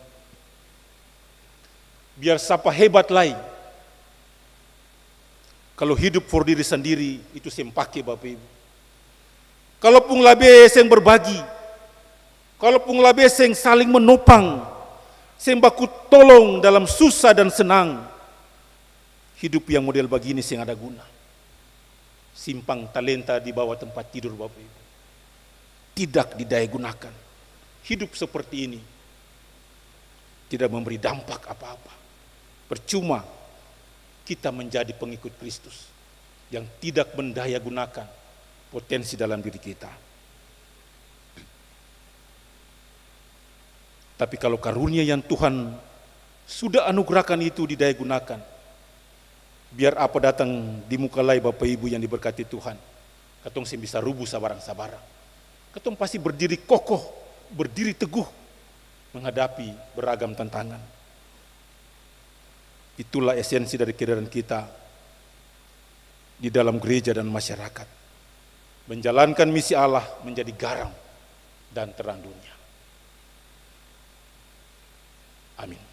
Speaker 4: Biar siapa hebat lain, kalau hidup for diri sendiri itu sempake Bapak Ibu. Kalau pun labe seng berbagi, kalau pun labe seng saling menopang, seng baku tolong dalam susah dan senang, Hidup yang model begini sih ada guna. Simpang talenta di bawah tempat tidur Bapak Ibu. Tidak didaya gunakan. Hidup seperti ini tidak memberi dampak apa-apa. Percuma kita menjadi pengikut Kristus yang tidak mendaya gunakan potensi dalam diri kita. Tapi kalau karunia yang Tuhan sudah anugerahkan itu didaya gunakan, biar apa datang di muka lai Bapak Ibu yang diberkati Tuhan, katong sih bisa rubuh sabarang-sabarang. Katong pasti berdiri kokoh, berdiri teguh menghadapi beragam tantangan. Itulah esensi dari kehadiran kita di dalam gereja dan masyarakat. Menjalankan misi Allah menjadi garam dan terang dunia. Amin.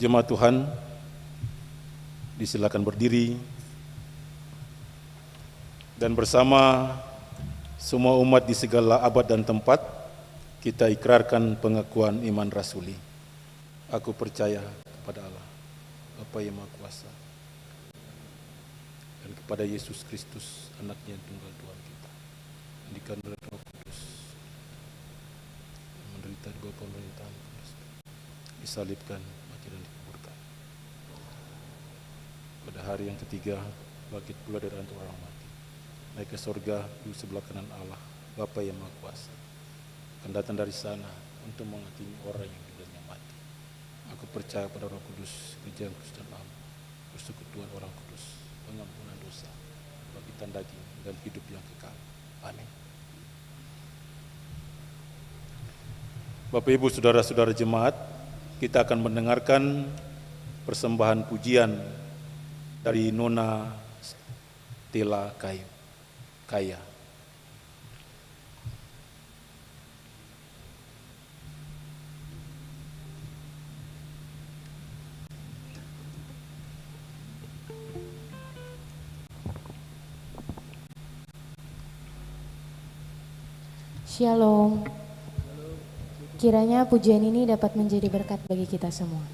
Speaker 4: Jemaat Tuhan, disilakan berdiri dan bersama semua umat di segala abad dan tempat kita ikrarkan pengakuan iman rasuli. Aku percaya kepada Allah, Bapa yang Maha Kuasa, dan kepada Yesus Kristus, Anaknya yang tunggal Tuhan kita, yang dikandung Roh Kudus, yang menderita di bawah pemerintahan Kudus, disalibkan, mati dan dikuburkan. Pada hari yang ketiga, bangkit pula dari antara orang mati, naik ke sorga di sebelah kanan Allah, Bapa yang Maha Kuasa, akan datang dari sana untuk menghakimi orang yang hidupnya mati. Aku percaya pada Roh Kudus, gereja yang kudus dan am, persekutuan orang kudus, pengampunan dosa, bangkitan daging dan hidup yang kekal. Amin. Bapak Ibu, saudara-saudara jemaat, kita akan mendengarkan persembahan pujian dari Nona Stella Kaya.
Speaker 8: Shalom. Kiranya pujian ini dapat menjadi berkat bagi kita semua.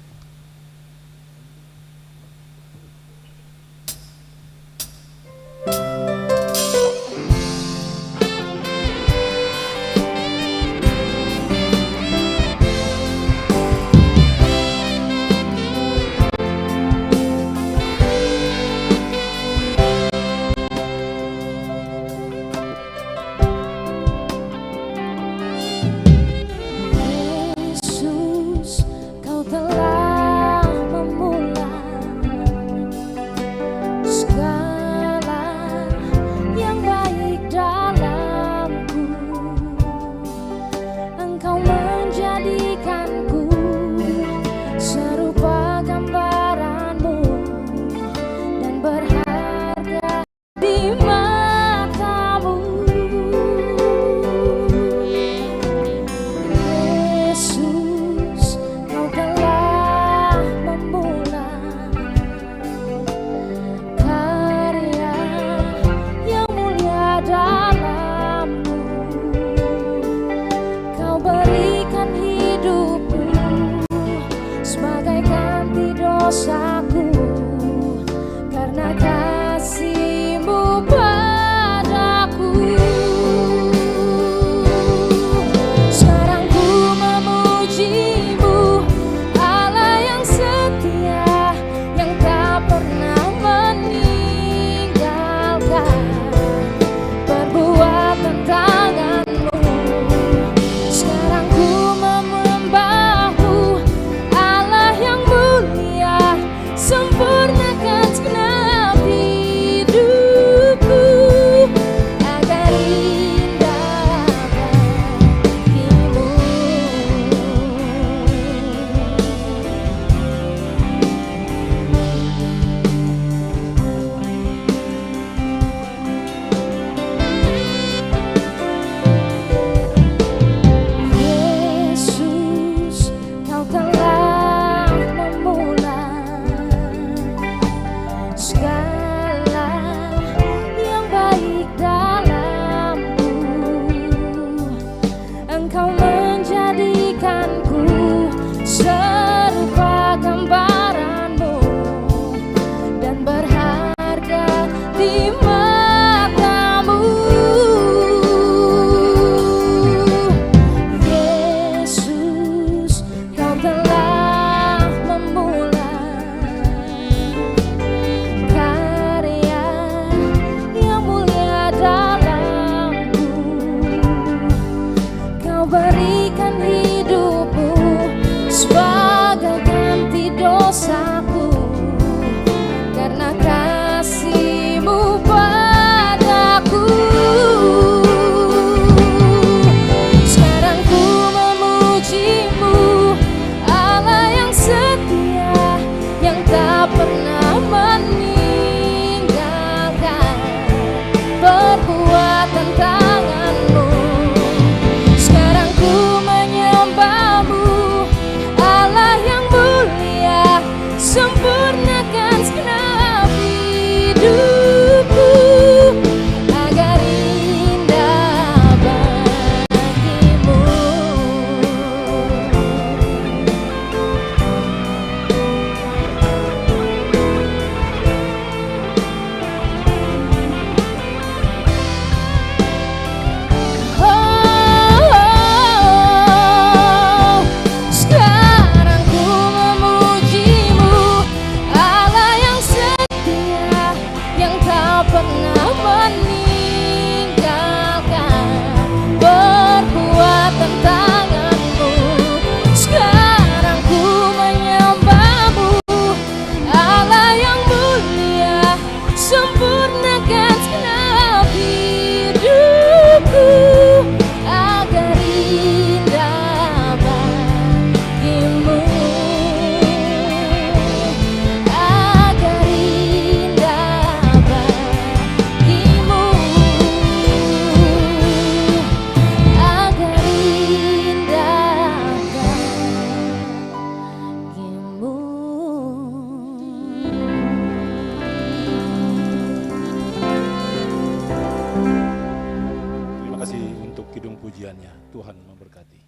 Speaker 4: kidung pujiannya. Tuhan memberkati.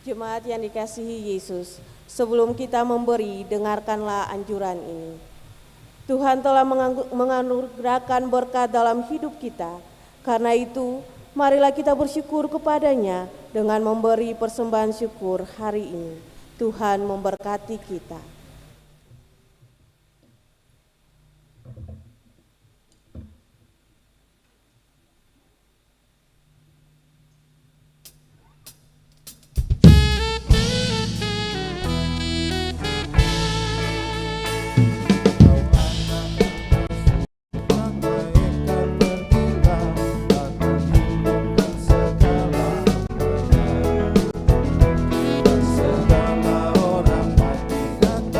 Speaker 9: Jemaat yang dikasihi Yesus, sebelum kita memberi, dengarkanlah anjuran ini. Tuhan telah menganugerahkan berkat dalam hidup kita. Karena itu, marilah kita bersyukur kepadanya dengan memberi persembahan syukur hari ini. Tuhan memberkati kita.
Speaker 1: Segala orang mati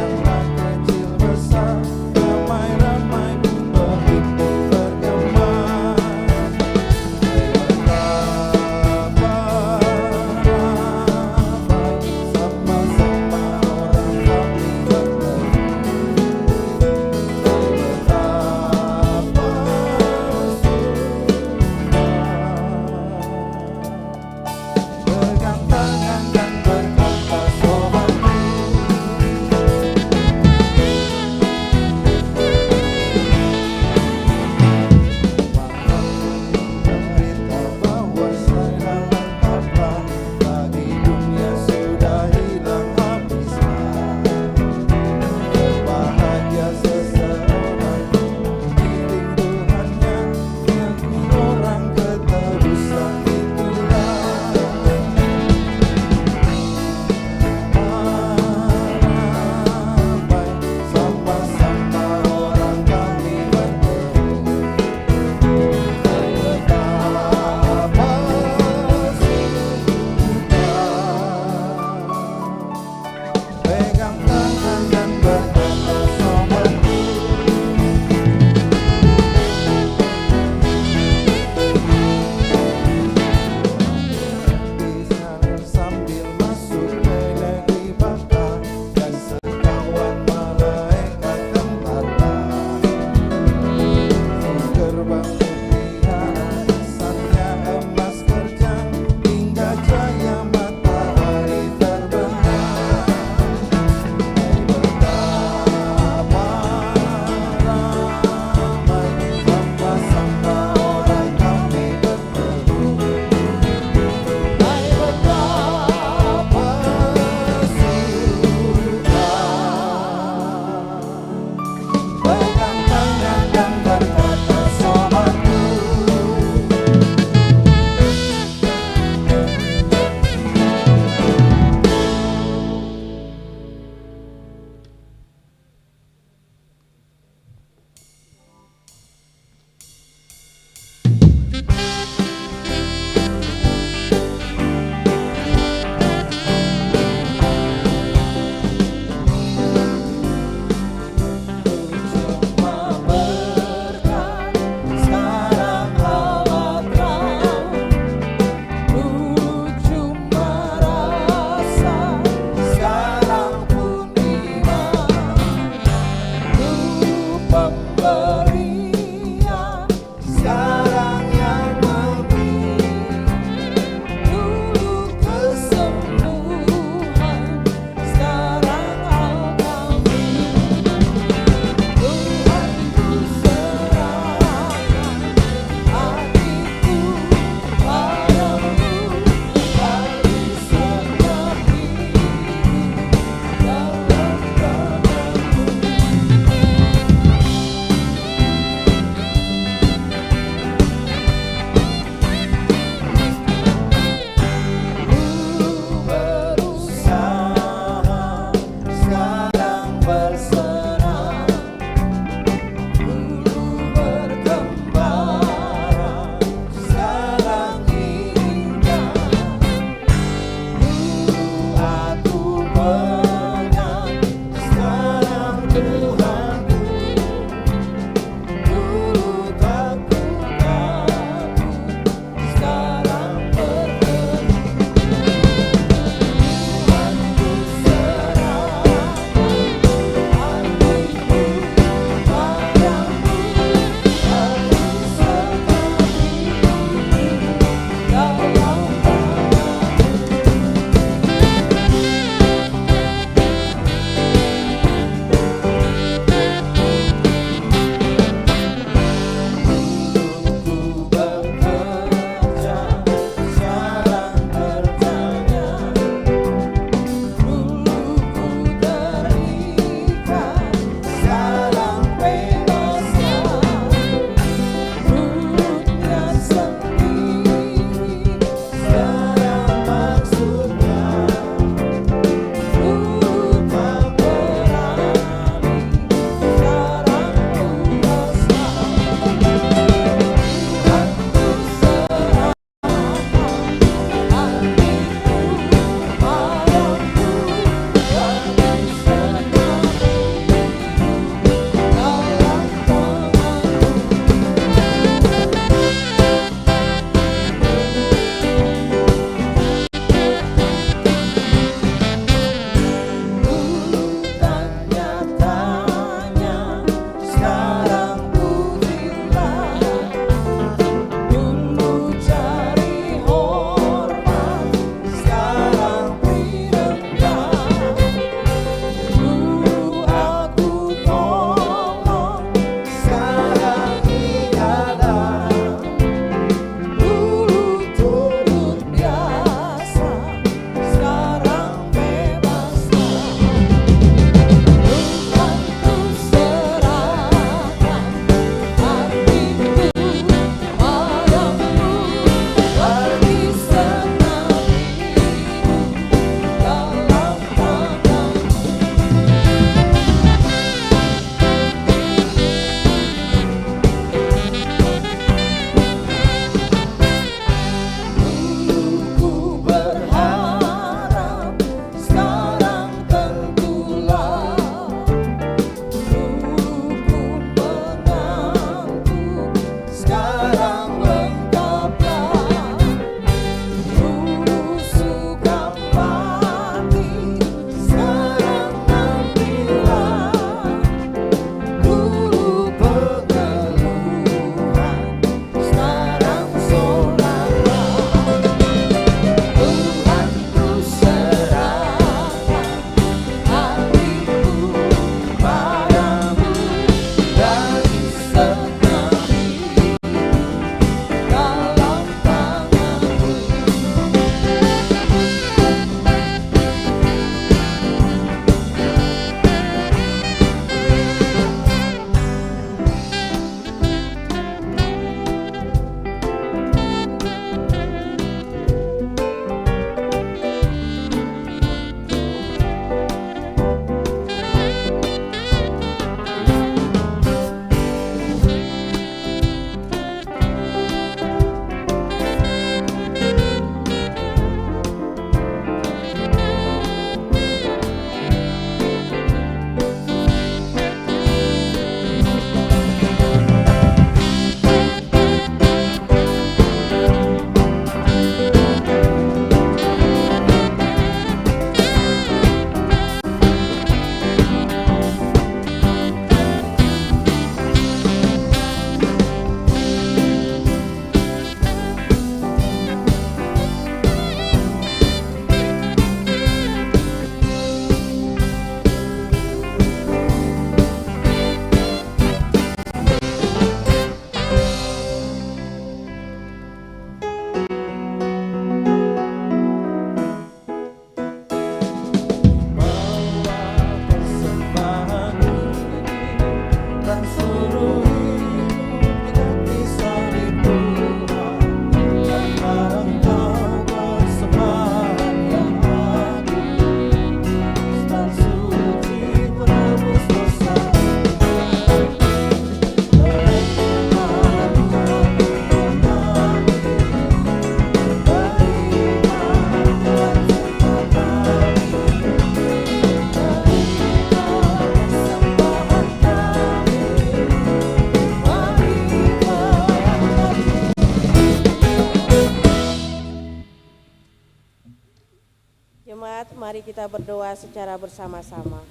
Speaker 9: mari kita berdoa secara bersama-sama.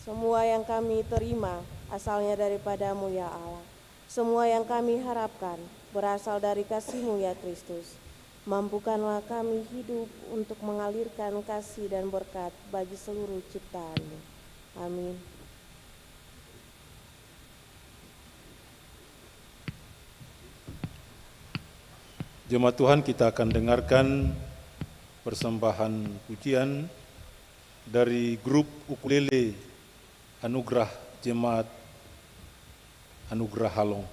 Speaker 9: Semua yang kami terima asalnya daripada-Mu ya Allah. Semua yang kami harapkan berasal dari kasih-Mu ya Kristus. Mampukanlah kami hidup untuk mengalirkan kasih dan berkat bagi seluruh ciptaan-Mu. Amin.
Speaker 4: Jemaat Tuhan, kita akan dengarkan persembahan pujian dari grup ukulele Anugerah Jemaat Anugerah Halong.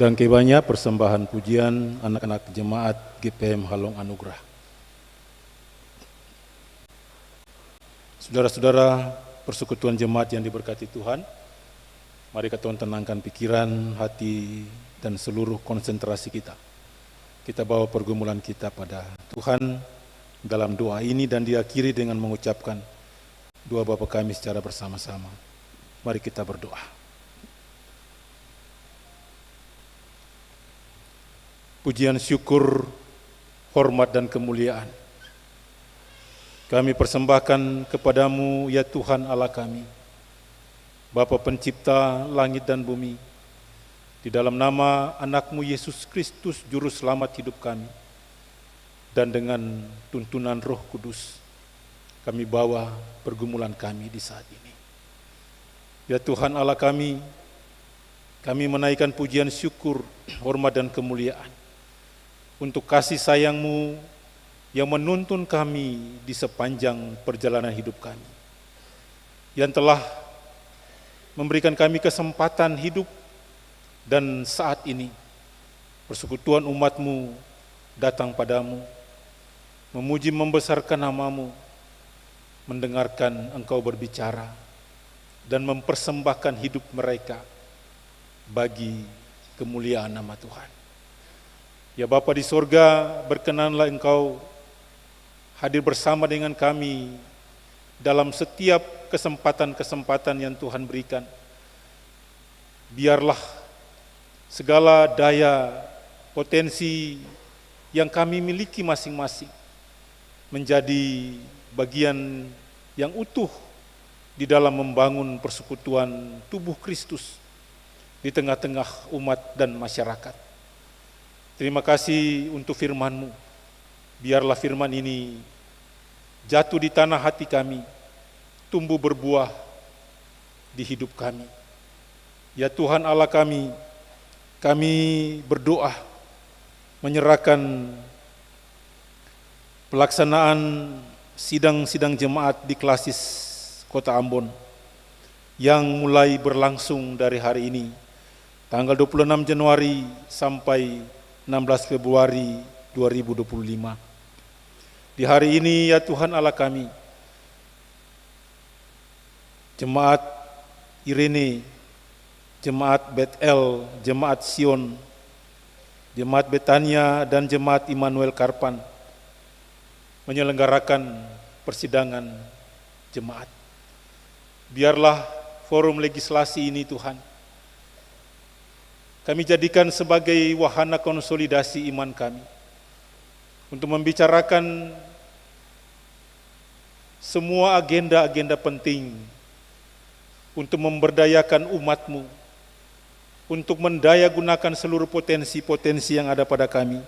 Speaker 4: Dan kebanya persembahan pujian anak-anak jemaat GPM Halong Anugerah. Saudara-saudara persekutuan jemaat yang diberkati Tuhan, mari kita tenangkan pikiran, hati, dan seluruh konsentrasi kita. Kita bawa pergumulan kita pada Tuhan dalam doa ini dan diakhiri dengan mengucapkan doa Bapa kami secara bersama-sama. Mari kita berdoa. Pujian, syukur, hormat, dan kemuliaan kami persembahkan kepadamu, ya Tuhan Allah kami, Bapa Pencipta langit dan bumi, di dalam nama anakmu Yesus Kristus, Juru Selamat hidup kami, dan dengan tuntunan Roh Kudus, kami bawa pergumulan kami di saat ini. Ya Tuhan Allah kami menaikkan pujian, syukur, hormat, dan kemuliaan untuk kasih sayang-Mu yang menuntun kami di sepanjang perjalanan hidup kami, yang telah memberikan kami kesempatan hidup, dan saat ini persekutuan umat-Mu datang padamu, memuji membesarkan nama-Mu, mendengarkan Engkau berbicara, dan mempersembahkan hidup mereka bagi kemuliaan nama Tuhan. Ya Bapa di sorga, berkenanlah Engkau hadir bersama dengan kami dalam setiap kesempatan-kesempatan yang Tuhan berikan. Biarlah segala daya, potensi yang kami miliki masing-masing menjadi bagian yang utuh di dalam membangun persekutuan tubuh Kristus di tengah-tengah umat dan masyarakat. Terima kasih untuk firman-Mu. Biarlah firman ini jatuh di tanah hati kami, tumbuh berbuah di hidup kami. Ya Tuhan Allah kami berdoa menyerahkan pelaksanaan sidang-sidang jemaat di Klasis Kota Ambon yang mulai berlangsung dari hari ini, tanggal 26 Januari sampai 16 Februari 2025. Di hari ini ya Tuhan Allah kami, Jemaat Irene, Jemaat Bethel, Jemaat Sion, Jemaat Betania, dan Jemaat Immanuel Karpan menyelenggarakan persidangan jemaat. Biarlah forum legislasi ini Tuhan kami jadikan sebagai wahana konsolidasi iman kami untuk membicarakan semua agenda-agenda penting untuk memberdayakan umat-Mu, untuk mendayagunakan seluruh potensi-potensi yang ada pada kami,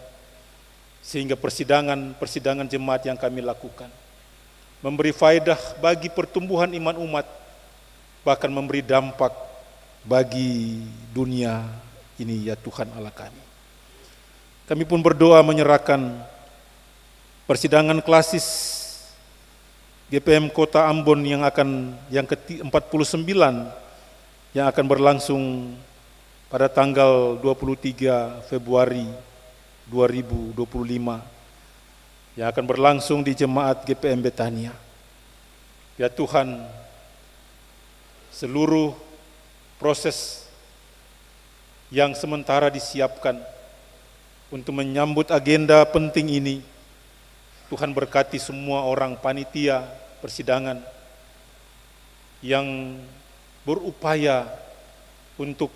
Speaker 4: sehingga persidangan jemaat yang kami lakukan memberi faedah bagi pertumbuhan iman umat, bahkan memberi dampak bagi dunia ini ya Tuhan Allah kami. Kami pun berdoa menyerahkan persidangan Klasis GPM Kota Ambon yang ke-49 yang akan berlangsung pada tanggal 23 Februari 2025 yang akan berlangsung di Jemaat GPM Betania. Ya Tuhan, seluruh proses yang sementara disiapkan untuk menyambut agenda penting ini, Tuhan berkati semua orang panitia persidangan yang berupaya untuk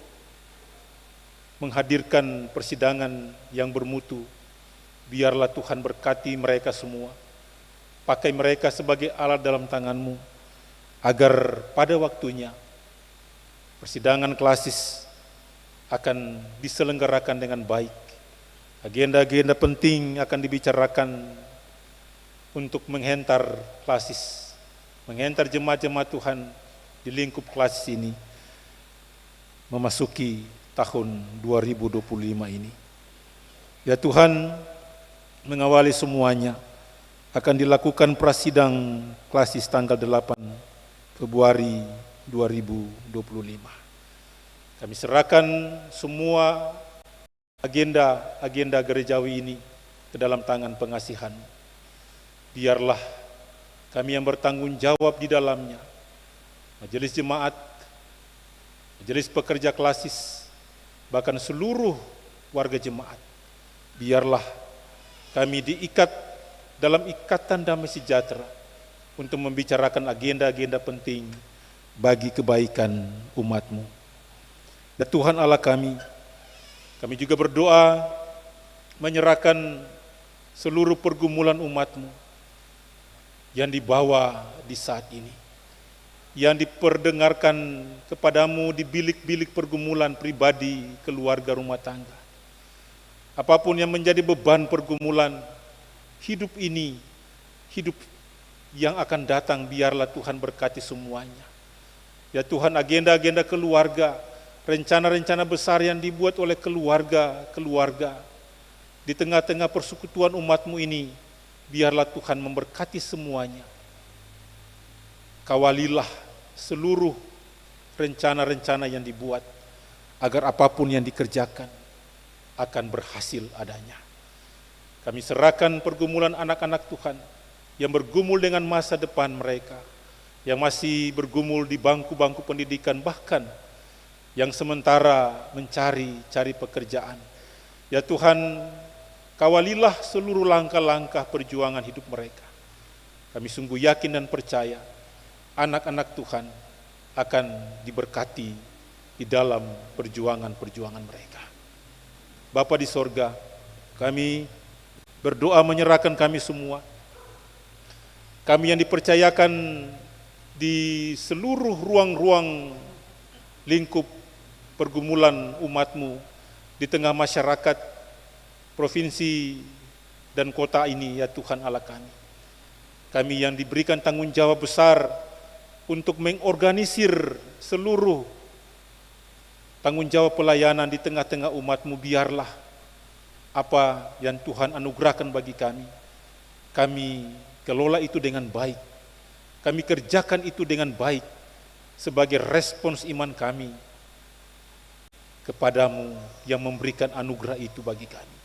Speaker 4: menghadirkan persidangan yang bermutu. Biarlah Tuhan berkati mereka semua, pakai mereka sebagai alat dalam tangan-Mu, agar pada waktunya persidangan Klasis akan diselenggarakan dengan baik. Agenda-agenda penting akan dibicarakan untuk menghentar Klasis, menghentar jemaat-jemaat Tuhan di lingkup Klasis ini memasuki tahun 2025 ini. Ya Tuhan, mengawali semuanya akan dilakukan prasidang Klasis tanggal 8 Februari 2025. Kami serahkan semua agenda gerejawi ini ke dalam tangan pengasihan. Biarlah kami yang bertanggung jawab di dalamnya, majelis jemaat, majelis pekerja klasis, bahkan seluruh warga jemaat, biarlah kami diikat dalam ikatan damai sejahtera untuk membicarakan agenda-agenda penting bagi kebaikan umat-Mu. Dan Tuhan Allah kami juga berdoa menyerahkan seluruh pergumulan umat-Mu yang dibawa di saat ini, yang diperdengarkan kepadamu di bilik-bilik pergumulan pribadi, keluarga, rumah tangga. Apapun yang menjadi beban pergumulan hidup ini, hidup yang akan datang, biarlah Tuhan berkati semuanya. Ya Tuhan, agenda-agenda keluarga, rencana-rencana besar yang dibuat oleh keluarga di tengah-tengah persekutuan umat-Mu ini, biarlah Tuhan memberkati semuanya. Kawalilah seluruh rencana-rencana yang dibuat, agar apapun yang dikerjakan akan berhasil adanya. Kami serahkan pergumulan anak-anak Tuhan yang bergumul dengan masa depan mereka, yang masih bergumul di bangku-bangku pendidikan, bahkan yang sementara mencari pekerjaan. Ya Tuhan, kawalilah seluruh langkah-langkah perjuangan hidup mereka. Kami sungguh yakin dan percaya anak-anak Tuhan akan diberkati di dalam perjuangan-perjuangan mereka. Bapa di sorga, kami berdoa menyerahkan kami semua, kami yang dipercayakan di seluruh ruang-ruang lingkup pergumulan umat-Mu di tengah masyarakat provinsi dan kota ini, ya Tuhan Allah kami. Kami yang diberikan tanggung jawab besar untuk mengorganisir seluruh tanggung jawab pelayanan di tengah-tengah umat-Mu, biarlah apa yang Tuhan anugerahkan bagi kami kelola itu dengan baik, kami kerjakan itu dengan baik sebagai respons iman kami kepadamu yang memberikan anugerah itu bagi kami.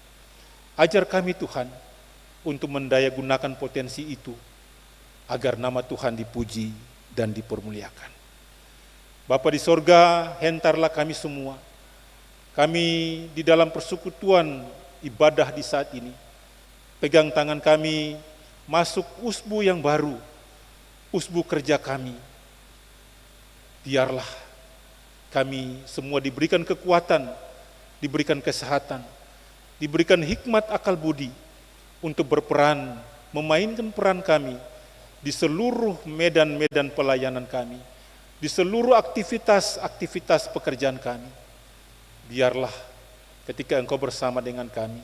Speaker 4: Ajar kami Tuhan untuk mendaya gunakan potensi itu agar nama Tuhan dipuji dan dipermuliakan. Bapa di sorga, hentarlah kami semua, kami di dalam persekutuan ibadah di saat ini, pegang tangan kami masuk usbu yang baru, usbu kerja kami. Biarlah kami semua diberikan kekuatan, diberikan kesehatan, diberikan hikmat akal budi untuk berperan, memainkan peran kami di seluruh medan-medan pelayanan kami, di seluruh aktivitas pekerjaan kami. Biarlah ketika Engkau bersama dengan kami,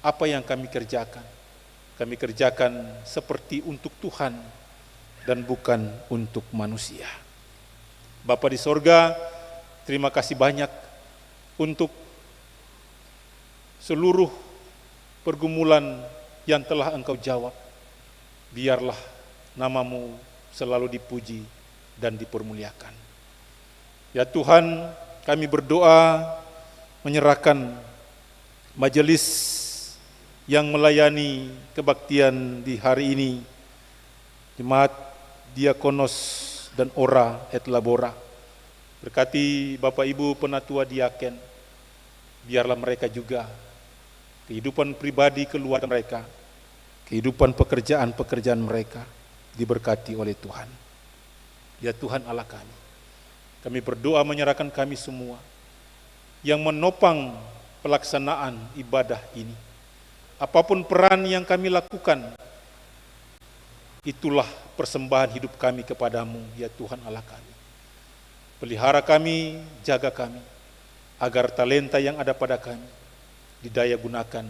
Speaker 4: apa yang kami kerjakan seperti untuk Tuhan dan bukan untuk manusia. Bapa di sorga, terima kasih banyak untuk seluruh pergumulan yang telah Engkau jawab. Biarlah nama-Mu selalu dipuji dan dipermuliakan. Ya Tuhan, kami berdoa menyerahkan majelis yang melayani kebaktian di hari ini, Jemaat Diakonos dan Ora et Labora. Berkati Bapak Ibu Penatua Diaken, biarlah mereka juga kehidupan pribadi keluarga mereka, kehidupan pekerjaan mereka diberkati oleh Tuhan. Ya Tuhan Allah kami berdoa menyerahkan kami semua yang menopang pelaksanaan ibadah ini. Apapun peran yang kami lakukan, itulah persembahan hidup kami kepadamu, ya Tuhan Allah kami. Pelihara kami, jaga kami, agar talenta yang ada pada kami didaya gunakan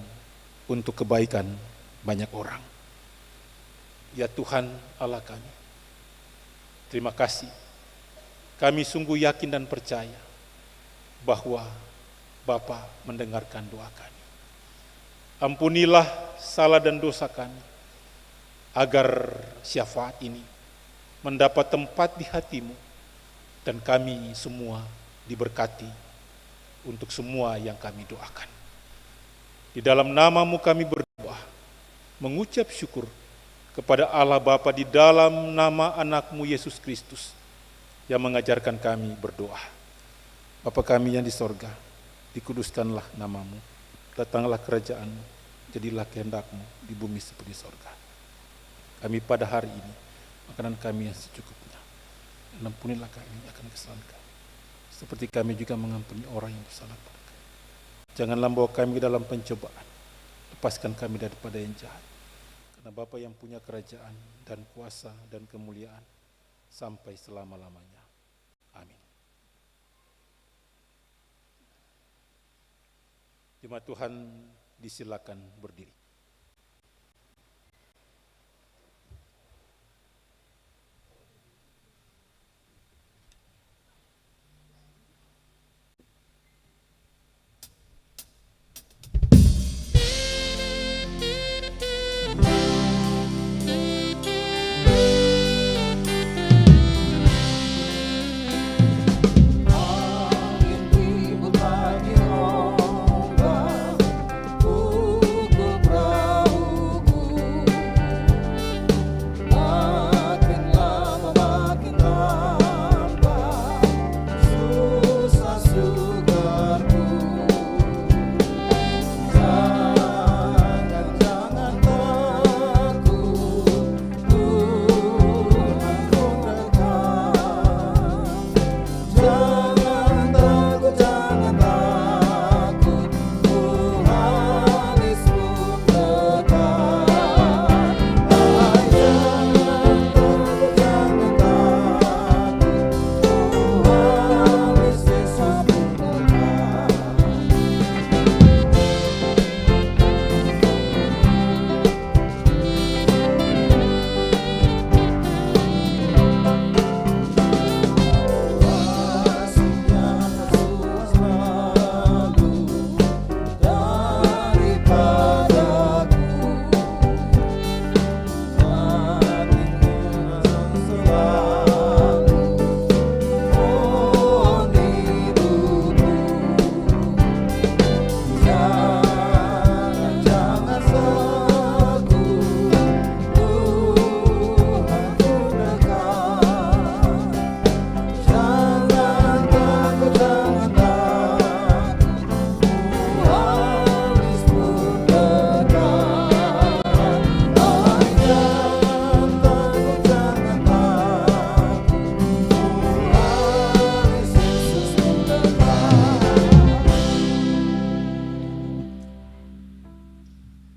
Speaker 4: untuk kebaikan banyak orang. Ya Tuhan Allah kami, terima kasih. Kami sungguh yakin dan percaya bahwa Bapa mendengarkan doa kami. Ampunilah salah dan dosa kami, agar syafaat ini mendapat tempat di hati-Mu, dan kami semua diberkati untuk semua yang kami doakan. Di dalam nama-Mu kami berdoa, mengucap syukur kepada Allah Bapa di dalam nama anak-Mu Yesus Kristus yang mengajarkan kami berdoa. Bapa kami yang di sorga, dikuduskanlah nama-Mu, datanglah kerajaan-Mu, jadilah kehendak-Mu di bumi seperti sorga. Kami pada hari ini, makanan kami yang secukupnya, ampunilah kami akan kesalahan kami, seperti kami juga mengampuni orang yang bersalah pada kami. Janganlah bawa kami ke dalam pencobaan, lepaskan kami daripada yang jahat. Karena Bapa yang punya kerajaan dan kuasa dan kemuliaan sampai selama-lamanya. Amin. Jemaat Tuhan, disilakan berdiri.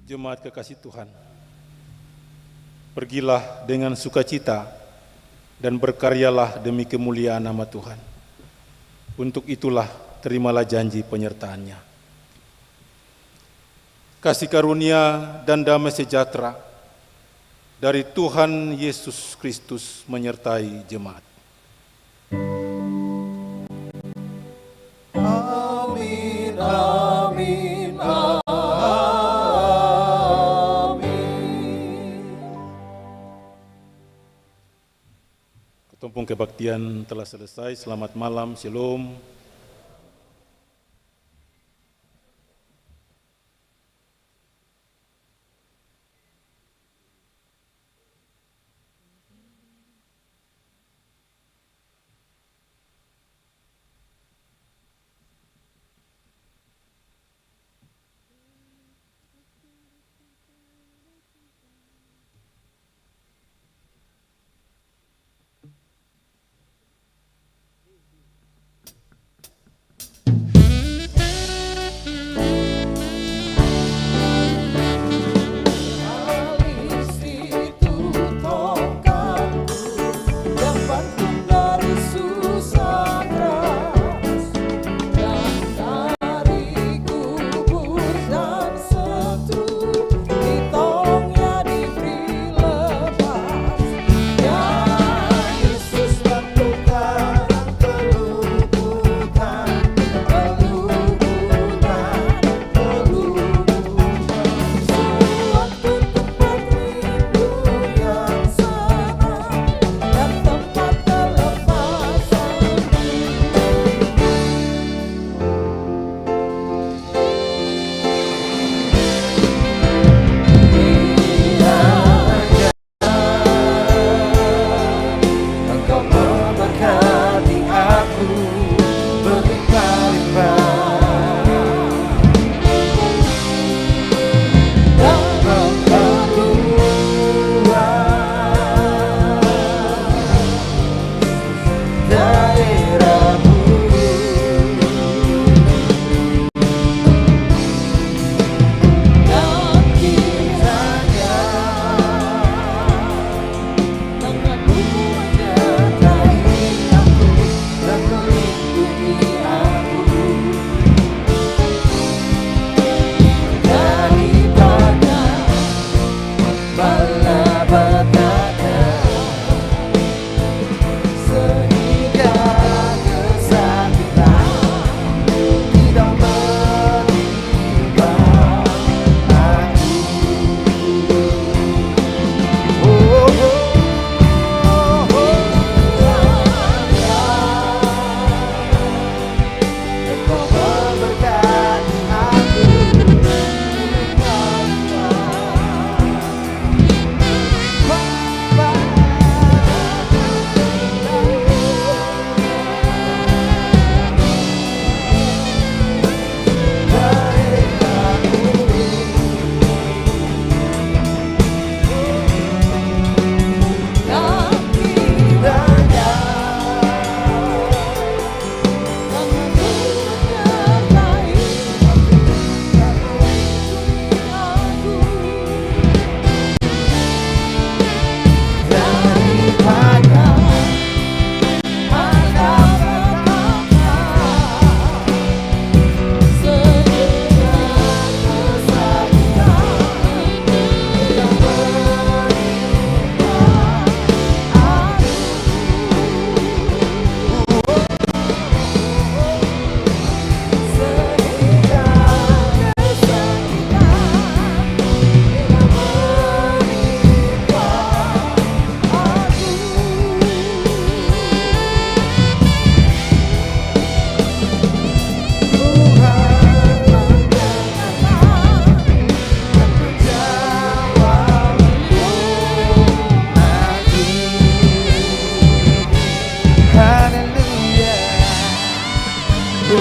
Speaker 4: Jemaat kekasih Tuhan, pergilah dengan sukacita dan berkaryalah demi kemuliaan nama Tuhan. Untuk itulah terimalah janji penyertaannya. Kasih karunia dan damai sejahtera dari Tuhan Yesus Kristus menyertai jemaat.
Speaker 1: Amin, amin, amin.
Speaker 4: Ketumpung kebaktian telah selesai. Selamat malam, shalom.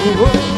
Speaker 1: oh.